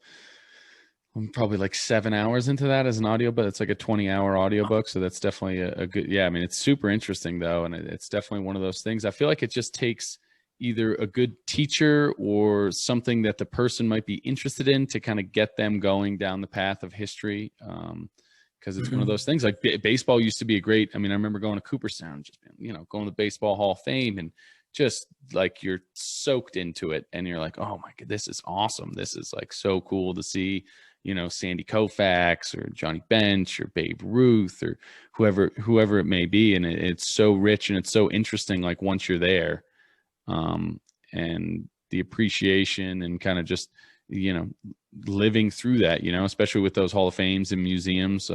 I'm probably like 7 hours into that as an audio, but it's like a 20-hour audiobook. So that's definitely a good, yeah. I mean, it's super interesting though. And it's definitely one of those things. I feel like it just takes either a good teacher or something that the person might be interested in to kind of get them going down the path of history. Because it's one of those things. Like baseball used to be a great, I mean, I remember going to Cooperstown, just, going to the Baseball Hall of Fame, and just like you're soaked into it and you're like, oh my God, this is awesome. This is like so cool to see, Sandy Koufax or Johnny Bench or Babe Ruth or whoever it may be. And it's so rich and it's so interesting. Like once you're there, and the appreciation and kind of just, living through that, especially with those Hall of Fames and museums,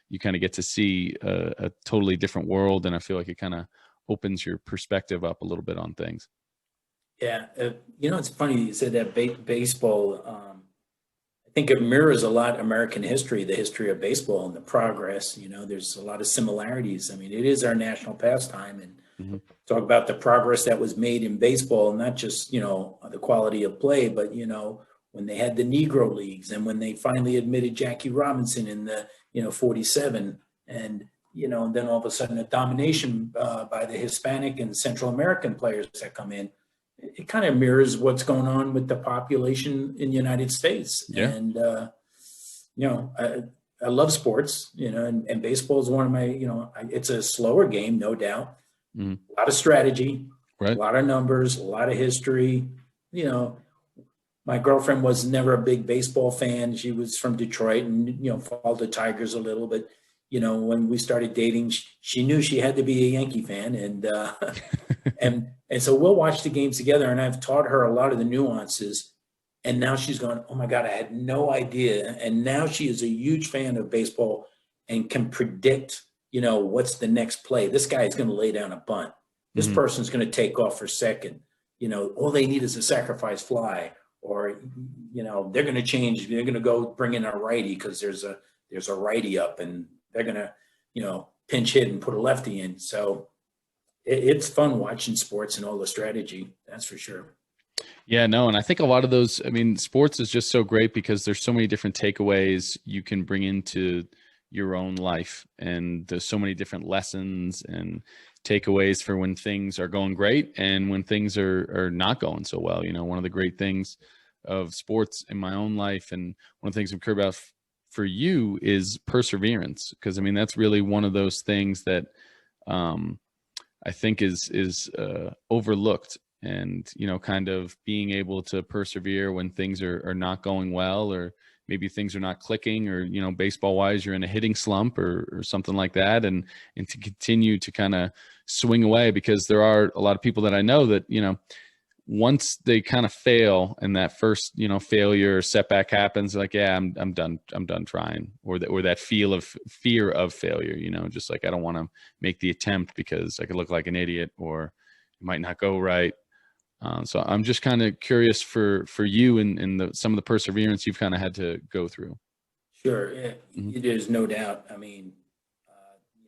you kind of get to see a totally different world. And I feel like it kind of opens your perspective up a little bit on things. Yeah. It's funny you said that baseball, I think it mirrors a lot American history, the history of baseball and the progress. There's a lot of similarities. I mean, it is our national pastime, and talk about the progress that was made in baseball, not just, the quality of play, but, when they had the Negro Leagues and when they finally admitted Jackie Robinson in the, 47, and, and then all of a sudden a domination by the Hispanic and Central American players that come in. It kind of mirrors what's going on with the population in the United States. Yeah. And, I love sports, and baseball is one of my, it's a slower game, no doubt. Mhm. A lot of strategy, a Right. lot of numbers, a lot of history. You know, my girlfriend was never a big baseball fan. She was from Detroit and, followed the Tigers a little, but, when we started dating, she knew she had to be a Yankee fan. And so we'll watch the games together, and I've taught her a lot of the nuances. And now she's going, oh my God, I had no idea. And now she is a huge fan of baseball and can predict, what's the next play. This guy is going to lay down a bunt. This Mhm. person's going to take off for second. All they need is a sacrifice fly, or, they're going to change. They're going to go bring in a righty because there's a righty up, and they're going to, pinch hit and put a lefty in. So it's fun watching sports and all the strategy. That's for sure. Yeah, no, and I think a lot of those, I mean, sports is just so great because there's so many different takeaways you can bring into your own life. And there's so many different lessons and takeaways for when things are going great and when things are not going so well. One of the great things of sports in my own life, and one of the things I'm curious about for you, is perseverance. Because I mean, that's really one of those things that I think is overlooked. And, kind of being able to persevere when things are not going well, or maybe things are not clicking, or, baseball wise, you're in a hitting slump or something like that. And to continue to kind of swing away, because there are a lot of people that I know that, once they kind of fail and that first, failure or setback happens, like, yeah, I'm done trying, or that fear of failure, just like, I don't want to make the attempt because I could look like an idiot, or it might not go right. So I'm just kind of curious for you and some of the perseverance you've kind of had to go through. Sure. Mhm. There's no doubt. I mean,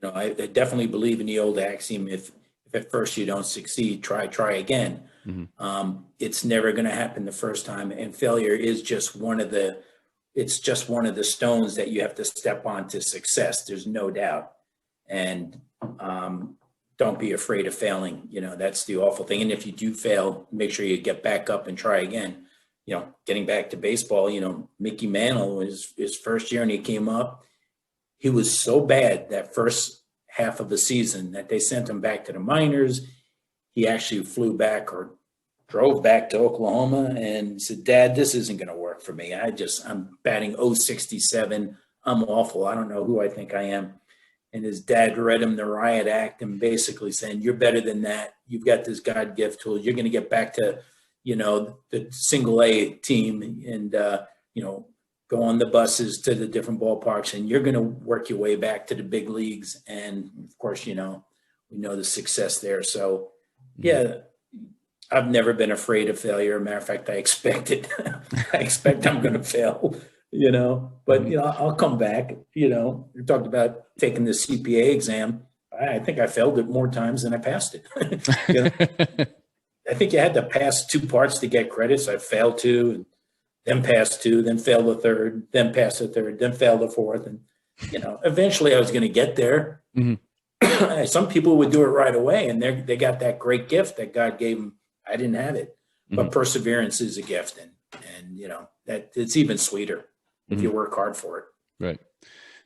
I definitely believe in the old axiom, if at first you don't succeed, try again. Mhm. It's never going to happen the first time. And failure is just it's just one of the stones that you have to step on to success. There's no doubt. And don't be afraid of failing. That's the awful thing. And if you do fail, make sure you get back up and try again. Getting back to baseball, Mickey Mantle was his first year and he came up. He was so bad that first half of the season that they sent him back to the minors. He actually flew back or drove back to Oklahoma and said, Dad, this isn't going to work for me. I'm batting 067. I'm awful. I don't know who I think I am. And his dad read him the riot act and basically saying, you're better than that. You've got this God gift tool. You're going to get back to, the single A team and, go on the buses to the different ballparks, and you're going to work your way back to the big leagues. And of course, we know the success there. So yeah, I've never been afraid of failure. Matter of fact, I expect it. I expect I'm going to fail. But I'll come back. You talked about taking the CPA exam. I think I failed it more times than I passed it. I think you had to pass two parts to get credit. So I failed two, and then passed two, then failed the third, then passed the third, then failed the fourth, and eventually I was going to get there. Mhm. Some people would do it right away, and they got that great gift that God gave them. I didn't have it, but perseverance is a gift, and that it's even sweeter if you work hard for it. Right.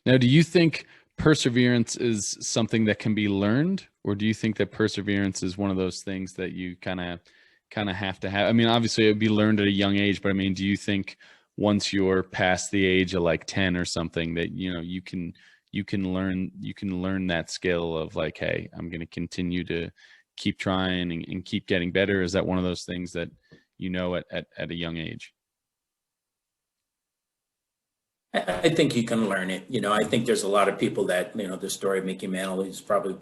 Now, do you think perseverance is something that can be learned, or do you think that perseverance is one of those things that you kind of have to have? I mean, obviously it would be learned at a young age, but I mean, do you think once you're past the age of like 10 or something that, you can learn that skill of like, hey, I'm going to continue to keep trying and keep getting better? Is that one of those things that, at a young age? I think you can learn it. I think there's a lot of people that, the story of Mickey Mantle is probably,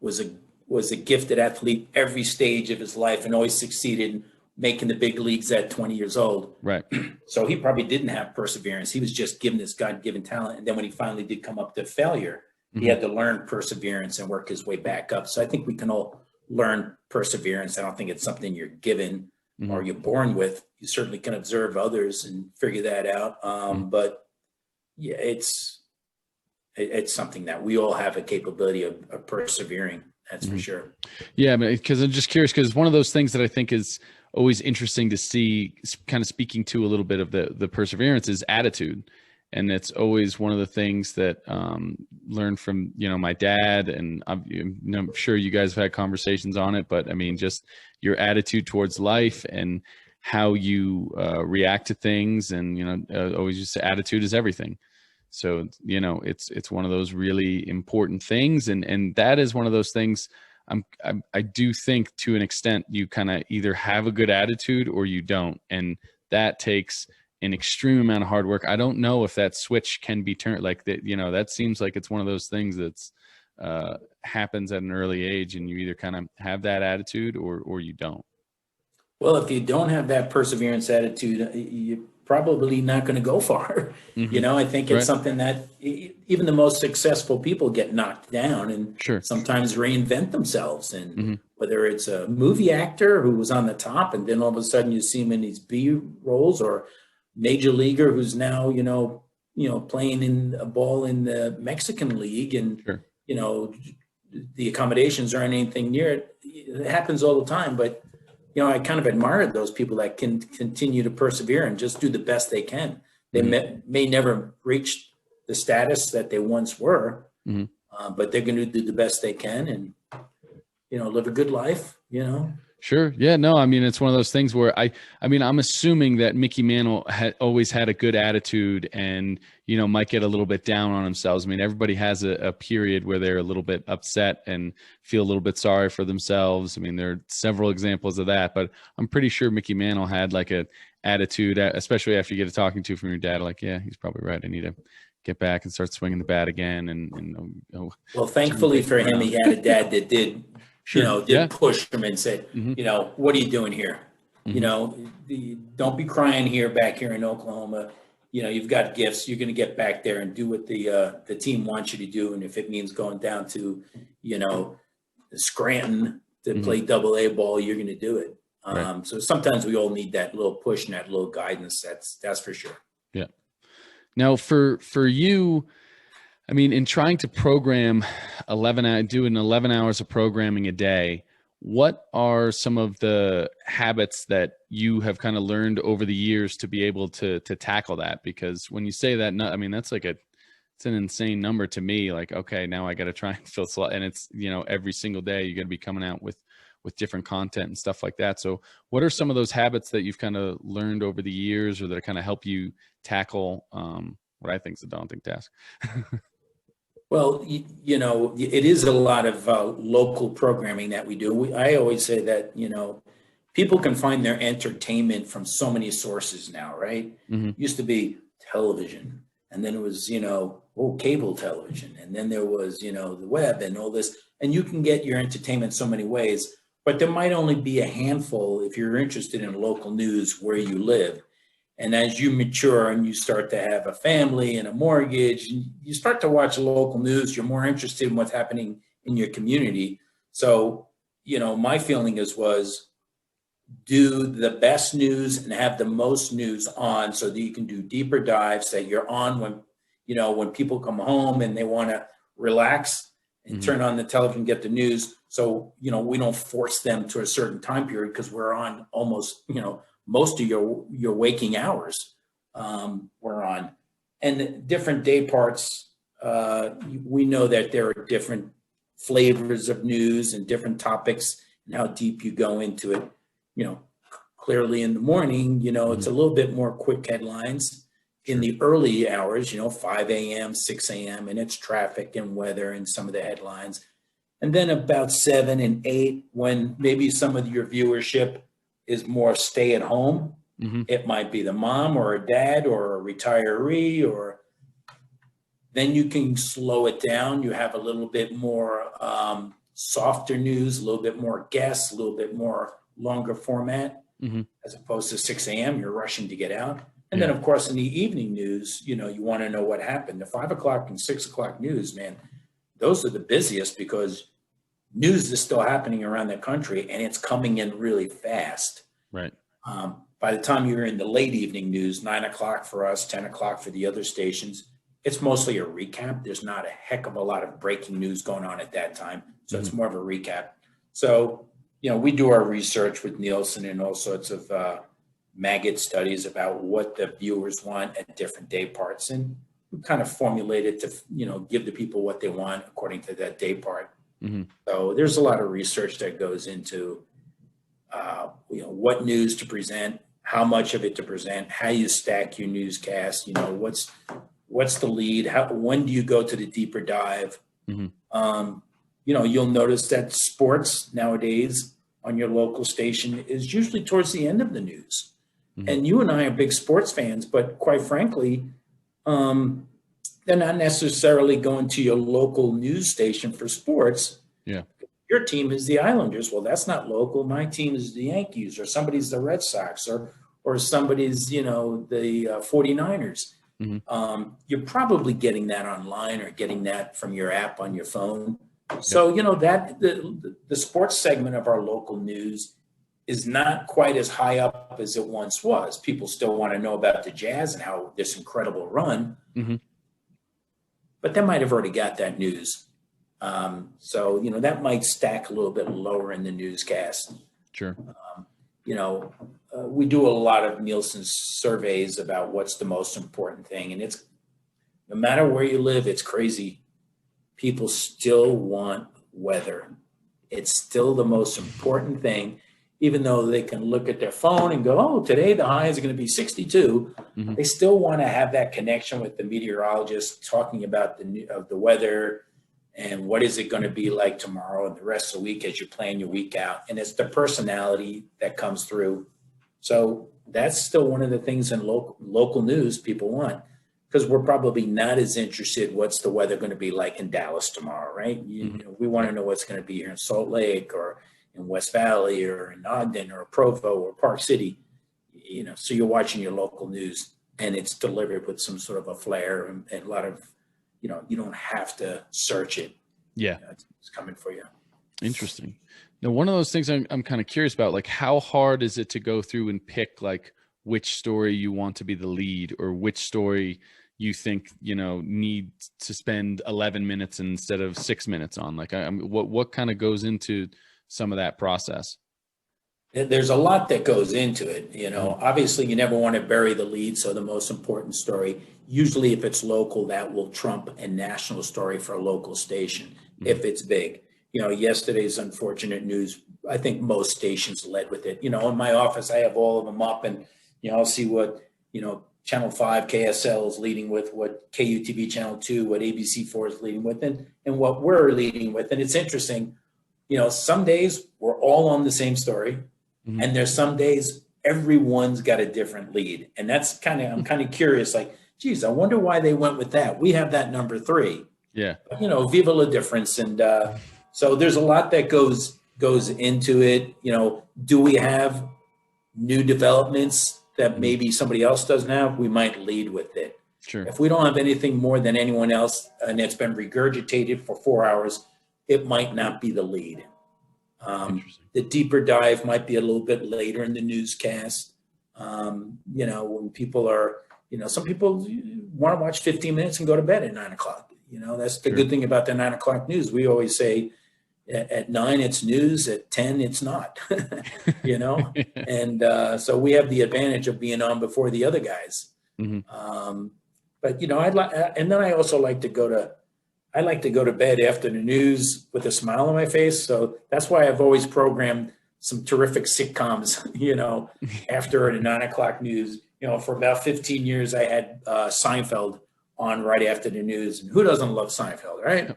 was a gifted athlete every stage of his life and always succeeded in making the big leagues at 20 years old. Right. So he probably didn't have perseverance. He was just given this God-given talent. And then when he finally did come up to failure, he had to learn perseverance and work his way back up. So I think we can all learn perseverance. I don't think it's something you're given or you're born with. You certainly can observe others and figure that out. But yeah, it's something that we all have a capability of persevering. That's for sure. Yeah, because I'm just curious, because one of those things that I think is always interesting to see, kind of speaking to a little bit of the perseverance, is attitude. And it's always one of the things that learned from, my dad, and I'm sure you guys have had conversations on it, but I mean, just your attitude towards life and how you react to things. And, always just attitude is everything. So, it's one of those really important things. And that is one of those things I do think to an extent you kind of either have a good attitude or you don't. And that takes an extreme amount of hard work. I don't know if that switch can be turned like that. That seems like it's one of those things that's happens at an early age, and you either kind of have that attitude or you don't. Well, if you don't have that perseverance attitude, you're probably not going to go far. Mm-hmm. I think it's Right. something that even the most successful people get knocked down and Sure. sometimes reinvent themselves. And Mm-hmm. whether it's a movie actor who was on the top and then all of a sudden you see him in these B roles, or major leaguer who's now, playing in a ball in the Mexican league, and, Sure. the accommodations aren't anything near it. It happens all the time, but I kind of admire those people that can continue to persevere and just do the best they can. They may never reach the status that they once were, but they're going to do the best they can and, live a good life, Sure. Yeah, no, I mean, it's one of those things where I'm assuming that Mickey Mantle always had a good attitude and, might get a little bit down on themselves. I mean, everybody has a period where they're a little bit upset and feel a little bit sorry for themselves. I mean, there are several examples of that, but I'm pretty sure Mickey Mantle had like a attitude, especially after you get a talking to from your dad, like, yeah, he's probably right. I need to get back and start swinging the bat again. Well, thankfully for him, he had a dad that did, Sure. did push him and said, what are you doing here? Don't be crying back here in Oklahoma. You've got gifts. You're going to get back there and do what the team wants you to do. And if it means going down to, Scranton to play AA ball, you're going to do it. Right. So sometimes we all need that little push and that little guidance. That's for sure. Yeah. Now for you, I mean, in trying to program doing 11 hours of programming a day, what are some of the habits that you have kind of learned over the years to be able to tackle that? Because when you say that, I mean, that's like it's an insane number to me. Like, okay, now I got to try and fill slot, and it's, every single day you got to be coming out with different content and stuff like that. So what are some of those habits that you've kind of learned over the years, or that kind of help you tackle what I think is a daunting task? Well, it is a lot of local programming that we do. I always say that, people can find their entertainment from so many sources now, right? Used to be television, and then it was, cable television, and then there was, the web and all this, and you can get your entertainment so many ways, but there might only be a handful if you're interested in local news where you live. And as you mature and you start to have a family and a mortgage, and you start to watch local news, you're more interested in what's happening in your community. So, my feeling was do the best news and have the most news on so that you can do deeper dives that you're on when people come home and they want to relax and turn on the television, get the news. So, we don't force them to a certain time period because we're on almost, most of your waking hours we're on. And different day parts, we know that there are different flavors of news and different topics and how deep you go into it. Clearly in the morning, it's a little bit more quick headlines. In the early hours, 5 a.m., 6 a.m., and it's traffic and weather and some of the headlines. And then about 7 and 8, when maybe some of your viewership is more stay at home. It might be the mom or a dad or a retiree, or then you can slow it down. You have a little bit more softer news, a little bit more guests, a little bit more longer format, as opposed to 6 a.m. You're rushing to get out. And then, of course, in the evening news, you want to know what happened. The 5 o'clock and 6 o'clock news, man, those are the busiest because news is still happening around the country and it's coming in really fast. Right. By the time you're in the late evening news, 9 o'clock for us, 10 o'clock for the other stations, it's mostly a recap. There's not a heck of a lot of breaking news going on at that time. So it's more of a recap. So, we do our research with Nielsen and all sorts of maggot studies about what the viewers want at different day parts, and we kind of formulate it to, give the people what they want according to that day part. Mm-hmm. So there's a lot of research that goes into, what news to present, how much of it to present, how you stack your newscast, what's the lead, when do you go to the deeper dive? Mm-hmm. You'll notice that sports nowadays on your local station is usually towards the end of the news. Mm-hmm. And you and I are big sports fans, but quite frankly, they're not necessarily going to your local news station for sports. Yeah. Your team is the Islanders. Well, that's not local. My team is the Yankees, or somebody's the Red Sox, or somebody's, the 49ers. Mm-hmm. You're probably getting that online or getting that from your app on your phone. So, that the sports segment of our local news is not quite as high up as it once was. People still want to know about the Jazz and how this incredible run, mm-hmm. but they might have already got that news. So, that might stack a little bit lower in the newscast. Sure. We do a lot of Nielsen surveys about what's the most important thing. And it's, no matter where you live, it's crazy. People still want weather. It's still the most important thing, even though they can look at their phone and go, oh, today the high is going to be 62. Mm-hmm. They still want to have that connection with the meteorologist talking about the weather and what is it going to be like tomorrow and the rest of the week as you plan your week out. And it's the personality that comes through. So that's still one of the things in local news people want, because we're probably not as interested what's the weather going to be like in Dallas tomorrow, right? We want to know what's going to be here in Salt Lake or in West Valley or in Ogden or Provo or Park City. So you're watching your local news and it's delivered with some sort of a flair and a lot of, you don't have to search it. Yeah. It's coming for you. Interesting. Now, one of those things I'm kind of curious about, like, how hard is it to go through and pick like which story you want to be the lead, or which story you think, need to spend 11 minutes instead of 6 minutes on? Like, what kind of goes into some of that process? There's a lot that goes into it. Obviously you never want to bury the lead. So the most important story, usually if it's local, that will trump a national story for a local station. If it's big, yesterday's unfortunate news, I think most stations led with it. In my office, I have all of them up and, I'll see what, Channel 5 KSL is leading with, what KUTV Channel 2, what ABC4 is leading with, and what we're leading with. And it's interesting, some days we're all on the same story. Mm-hmm. And there's some days everyone's got a different lead. And that's I'm kind of curious, like, geez, I wonder why they went with that. We have that number 3. Yeah. But, viva la difference. And so there's a lot that goes into it. Do we have new developments that maybe somebody else doesn't have? We might lead with it. Sure. If we don't have anything more than anyone else and it's been regurgitated for 4 hours, it might not be the lead. The deeper dive might be a little bit later in the newscast. When people are, some people want to watch 15 minutes and go to bed at 9 o'clock. That's the good thing about the 9 o'clock news. We always say at 9 it's news, at 10 it's not, and so we have the advantage of being on before the other guys. Mm-hmm. But I'd like, and then I also like to go to bed after the news with a smile on my face. So that's why I've always programmed some terrific sitcoms, after the 9 o'clock news. For about 15 years, I had Seinfeld on right after the news. And who doesn't love Seinfeld, right?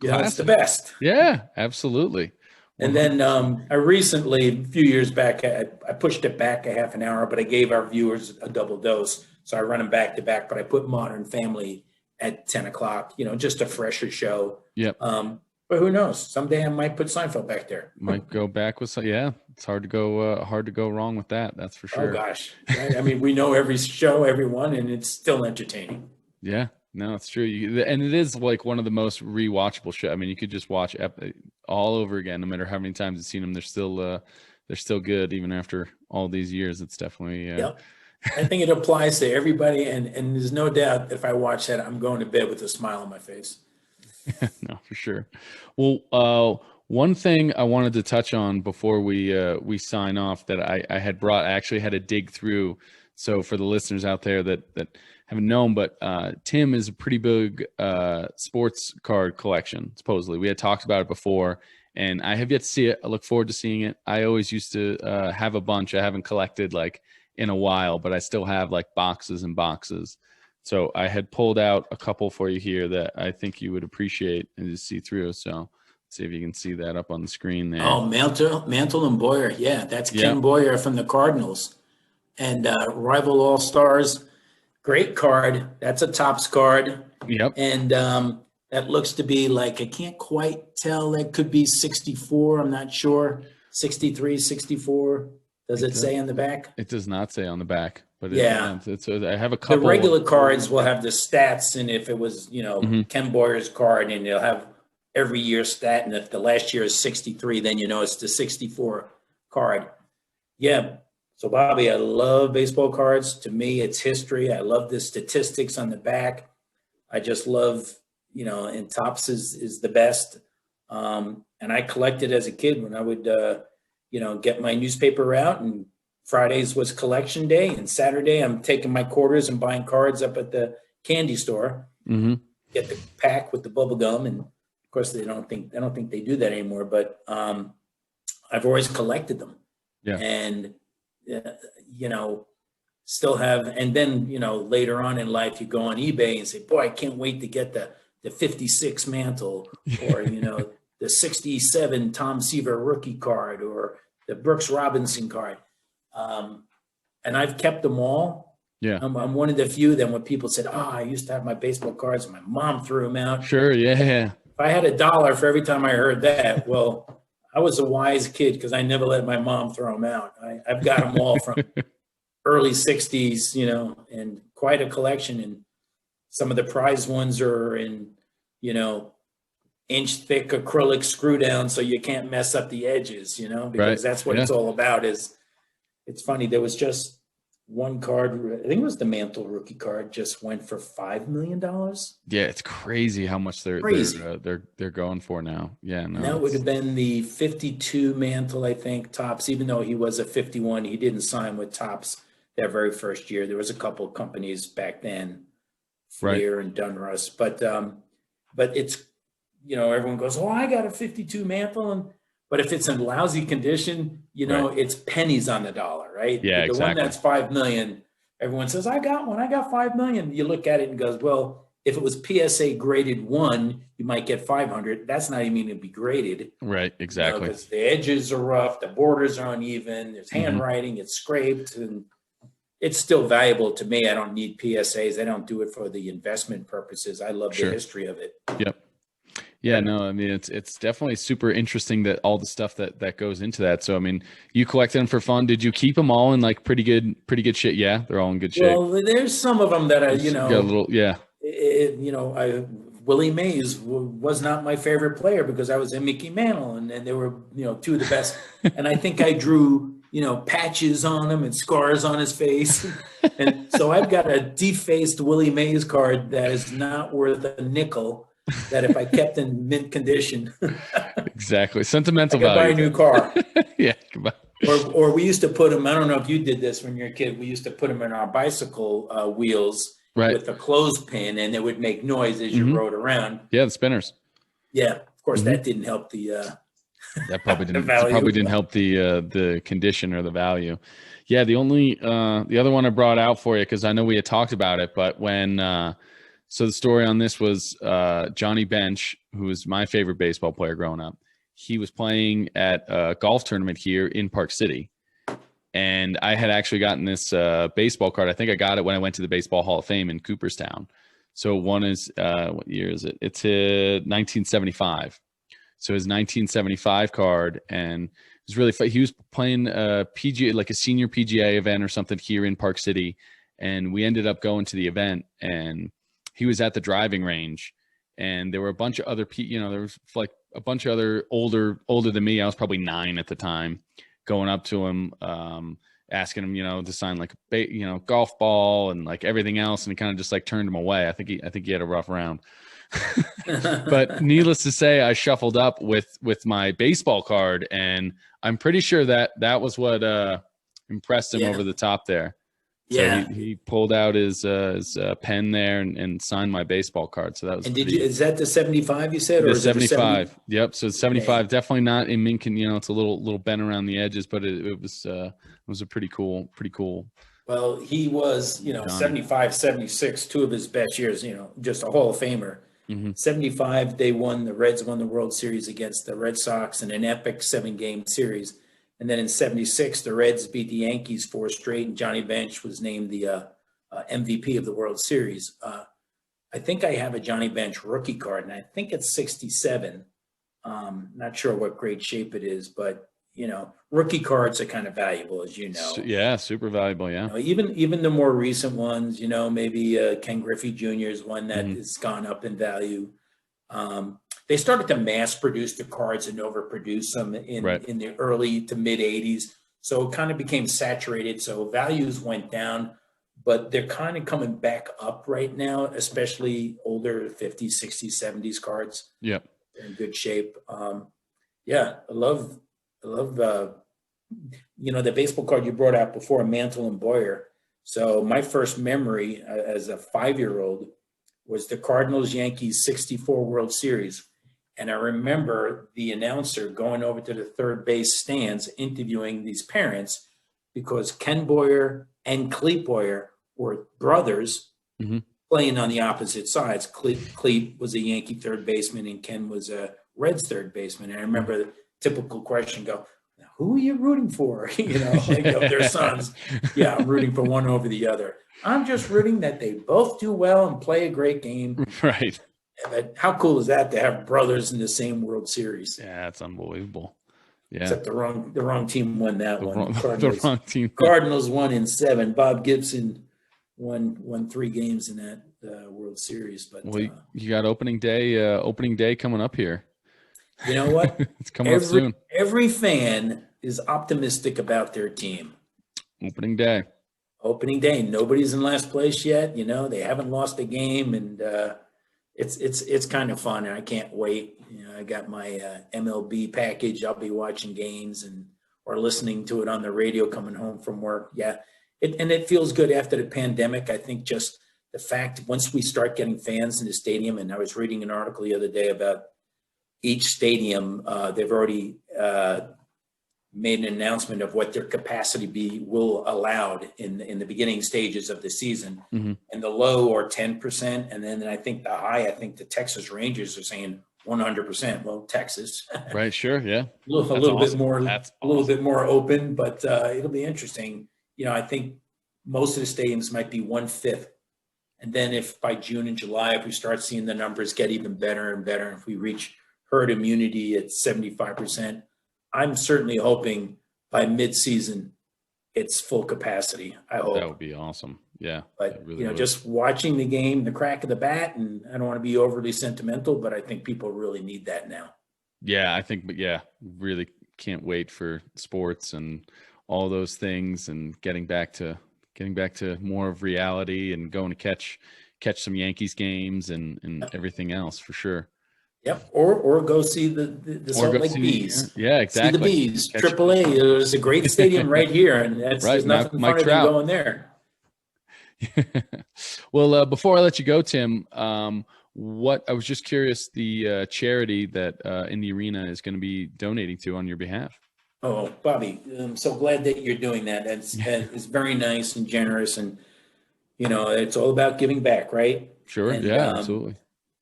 It's the best. Yeah, absolutely. 100%. And then I recently, a few years back, I pushed it back a half an hour, but I gave our viewers a double dose. So I run them back to back, but I put Modern Family at 10 o'clock, just a fresher show. Yep. But who knows? Someday I might put Seinfeld back there. Might go back with some. Yeah, it's hard to go wrong with that. That's for sure. Oh gosh, right? I mean, we know every show, everyone, and it's still entertaining. Yeah, no, it's true. And it is like one of the most rewatchable shows. I mean, you could just watch all over again, no matter how many times you've seen them. They're still good even after all these years. It's definitely. Yep. I think it applies to everybody, and there's no doubt if I watch that, I'm going to bed with a smile on my face. No, for sure. Well, One thing I wanted to touch on before we sign off that I had brought, I actually had to dig through. So for the listeners out there that haven't known, but Tim is a pretty big sports card collection. Supposedly, we had talked about it before, and I have yet to see it. I look forward to seeing it. I always used to have a bunch. I haven't collected like in a while, but I still have like boxes and boxes. So I had pulled out a couple for you here that I think you would appreciate and just see through. So see if you can see that up on the screen there. Oh, Mantle and Boyer. Yeah, that's Yeah. Ken Boyer from the Cardinals. And Rival All-Stars, great card. That's a Topps card. Yep. And that looks to be like, I can't quite tell. That could be 64. I'm not sure. 63, 64. Does it say on the back? It does not say on the back, but Yeah. I have a couple. The regular cards will have the stats, and if it was, Ken Boyer's card, and they'll have every year's stat, and if the last year is 63, then you know it's the 64 card. Yeah. So, Bobby, I love baseball cards. To me, it's history. I love the statistics on the back. I just love, and Topps is the best. And I collected as a kid when I would, get my newspaper out, and Fridays was collection day, and Saturday I'm taking my quarters and buying cards up at the candy store. Mm-hmm. Get the pack with the bubble gum, and of course I don't think they do that anymore. But I've always collected them, and still have. And then later on in life, you go on eBay and say, "Boy, I can't wait to get the 56 Mantle, or the 67 Tom Seaver rookie card, or the Brooks Robinson card." And I've kept them all. Yeah. I'm one of the few that when people said, "Oh, I used to have my baseball cards and my mom threw them out." Sure. Yeah. If I had $1 for every time I heard that, well, I was a wise kid because I never let my mom throw them out. I've got them all from early 60s, and quite a collection. And some of the prize ones are in, inch thick acrylic screw down so you can't mess up the edges, because that's what it's all about. It's funny. There was just one card, I think it was the Mantle rookie card, just went for $5 million. Yeah, it's crazy how much they're going for now. Yeah, no. That would have been the 52 Mantle, I think, Topps. Even though he was a 51, he didn't sign with Topps that very first year. There was a couple of companies back then, Fleer and Dunruss, but it's everyone goes, "Oh, I got a 52 Mantle," but if it's in lousy condition, it's pennies on the dollar, right? Yeah, the exactly. one that's $5 million, everyone says, "I got one. I got $5 million." You look at it and goes, "Well, if it was PSA graded 1, you might get 500. That's not even going to be graded." Right. Exactly. Because the edges are rough, the borders are uneven, there's handwriting, it's scraped, and it's still valuable to me. I don't need PSAs. I don't do it for the investment purposes. I love the history of it. Yep. Yeah, no, I mean, it's definitely super interesting that all the stuff that goes into that. So, I mean, you collect them for fun. Did you keep them all in like pretty good shape? Yeah, they're all in good shape. Well, there's some of them that I, got a little, Willie Mays was not my favorite player because I was a Mickey Mantle, and they were, two of the best. And I think I drew, patches on him and scars on his face. And so I've got a defaced Willie Mays card that is not worth a nickel, that if I kept in mint condition, exactly, sentimental I could value. buy a new car. Yeah. Or we used to put them, I don't know if you did this when you were a kid, we used to put them in our bicycle wheels with a clothespin, and it would make noise as you rode around. Yeah, the spinners. Yeah, of course, that didn't help the that probably didn't help the condition or the value. Yeah, the other one I brought out for you, because I know we had talked about it, but when so the story on this was Johnny Bench, who was my favorite baseball player growing up. He was playing at a golf tournament here in Park City. And I had actually gotten this baseball card. I think I got it when I went to the Baseball Hall of Fame in Cooperstown. So one is, what year is it? It's 1975. So his 1975 card, and it was really fun. He was playing a PGA, like a senior PGA event or something here in Park City. And we ended up going to the event, and he was at the driving range, and there were a bunch of other people, there was like a bunch of other older than me. I was probably 9 at the time, going up to him. asking him, to sign like a golf ball and like everything else, and he kind of just like turned him away. I think he had a rough round. But needless to say, I shuffled up with my baseball card, and I'm pretty sure that was what impressed him over the top there. So Yeah. he pulled out his pen there and signed my baseball card. So that was. And is that the 75 you said, or is it 75? 70? Yep. So 75, definitely not in mint. It's a little bent around the edges, but it was a pretty cool. Well, he was, 75, 76, two of his best years, just a Hall of Famer. 75, the Reds won the World Series against the Red Sox in an epic 7-game series. And then in 76, the Reds beat the Yankees 4 straight, and Johnny Bench was named the MVP of the World Series. I think I have a Johnny Bench rookie card, and I think it's 67. Not sure what great shape it is, but rookie cards are kind of valuable, as you know. Yeah, super valuable. Yeah. Even the more recent ones, maybe Ken Griffey Jr. is one that has gone up in value. They started to mass produce the cards and overproduce them in the early to mid 80s. So it kind of became saturated. So values went down, but they're kind of coming back up right now, especially older 50s, 60s, 70s cards. Yep. They're in good shape. Yeah, I love the baseball card you brought out before, Mantle and Boyer. So my first memory as a 5-year-old was the Cardinals-Yankees 64 World Series. And I remember the announcer going over to the third base stands interviewing these parents because Ken Boyer and Clete Boyer were brothers playing on the opposite sides. Clete was a Yankee third baseman and Ken was a Reds third baseman. And I remember the typical question go, who are you rooting for? Their sons. Yeah, I'm rooting for one over the other. I'm just rooting that they both do well and play a great game. Right. But how cool is that to have brothers in the same World Series? Yeah, that's unbelievable. Yeah. Except the wrong team won that one. The wrong team. Cardinals won in 7. Bob Gibson won 3 games in that World Series. But you got opening day coming up here. You know what? It's coming up soon. Every fan is optimistic about their team. Opening day. Nobody's in last place yet. They haven't lost a game, and it's kind of fun. And I can't wait. I got my MLB package. I'll be watching games or listening to it on the radio coming home from work. Yeah, it feels good after the pandemic. I think just the fact once we start getting fans in the stadium, and I was reading an article the other day about each stadium, they've already made an announcement of what their capacity will allowed in the beginning stages of the season. And the low or 10%, and then I think the high. I think the Texas Rangers are saying 100%. Well, Texas, right? Sure, yeah. a little bit more open, but it'll be interesting. I think most of the stadiums might be 1/5. And then if by June and July, if we start seeing the numbers get even better and better, if we reach herd immunity at 75%, I'm certainly hoping by mid-season it's full capacity. I hope. That would be awesome. Yeah. But, just watching the game, the crack of the bat, and I don't want to be overly sentimental, but I think people really need that now. Yeah, really can't wait for sports and all those things and getting back to more of reality and going to catch some Yankees games and everything else for sure. Yep, or go see the Salt Lake Bees. Yeah, exactly. See the Bees, AAA. There's a great stadium right here, and there's nothing funnier than going there. Well, before I let you go, Tim, I was just curious, the charity that in the arena is going to be donating to on your behalf. Oh, Bobby, I'm so glad that you're doing that. It's very nice and generous, and it's all about giving back, right? Sure. And, absolutely.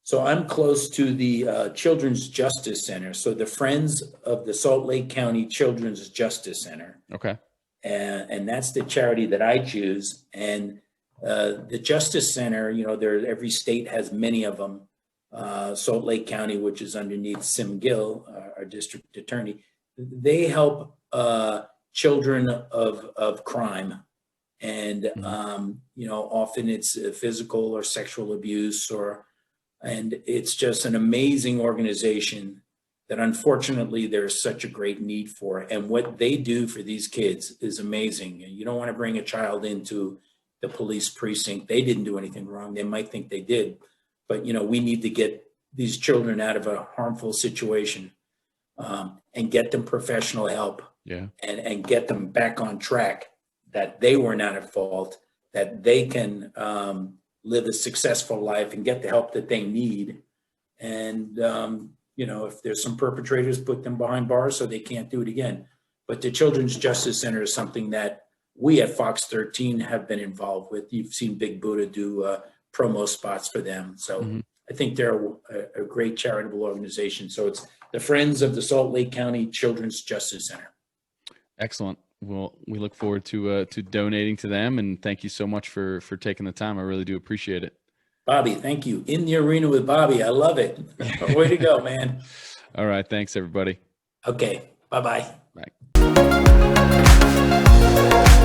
So I'm close to the Children's Justice Center. So the Friends of the Salt Lake County Children's Justice Center. Okay. And that's the charity that I choose. And the Justice Center, every state has many of them. Salt Lake County, which is underneath Sim Gill, our district attorney, they help children of crime. And, often it's physical or sexual abuse and it's just an amazing organization that unfortunately there's such a great need for. And what they do for these kids is amazing. You don't want to bring a child into the police precinct. They didn't do anything wrong. They might think they did, but we need to get these children out of a harmful situation, and get them professional help. Yeah. And get them back on track, that they were not at fault, that they can live a successful life and get the help that they need. And, if there's some perpetrators, put them behind bars so they can't do it again. But the Children's Justice Center is something that we at Fox 13 have been involved with. You've seen Big Buddha do promo spots for them. So I think they're a great charitable organization. So it's the Friends of the Salt Lake County Children's Justice Center. Excellent. Well, we look forward to donating to them, and thank you so much for taking the time. I really do appreciate it. Bobby, thank you. In the Arena with Bobby. I love it. Way to go, man. All right. Thanks, everybody. Okay. Bye-bye. Bye.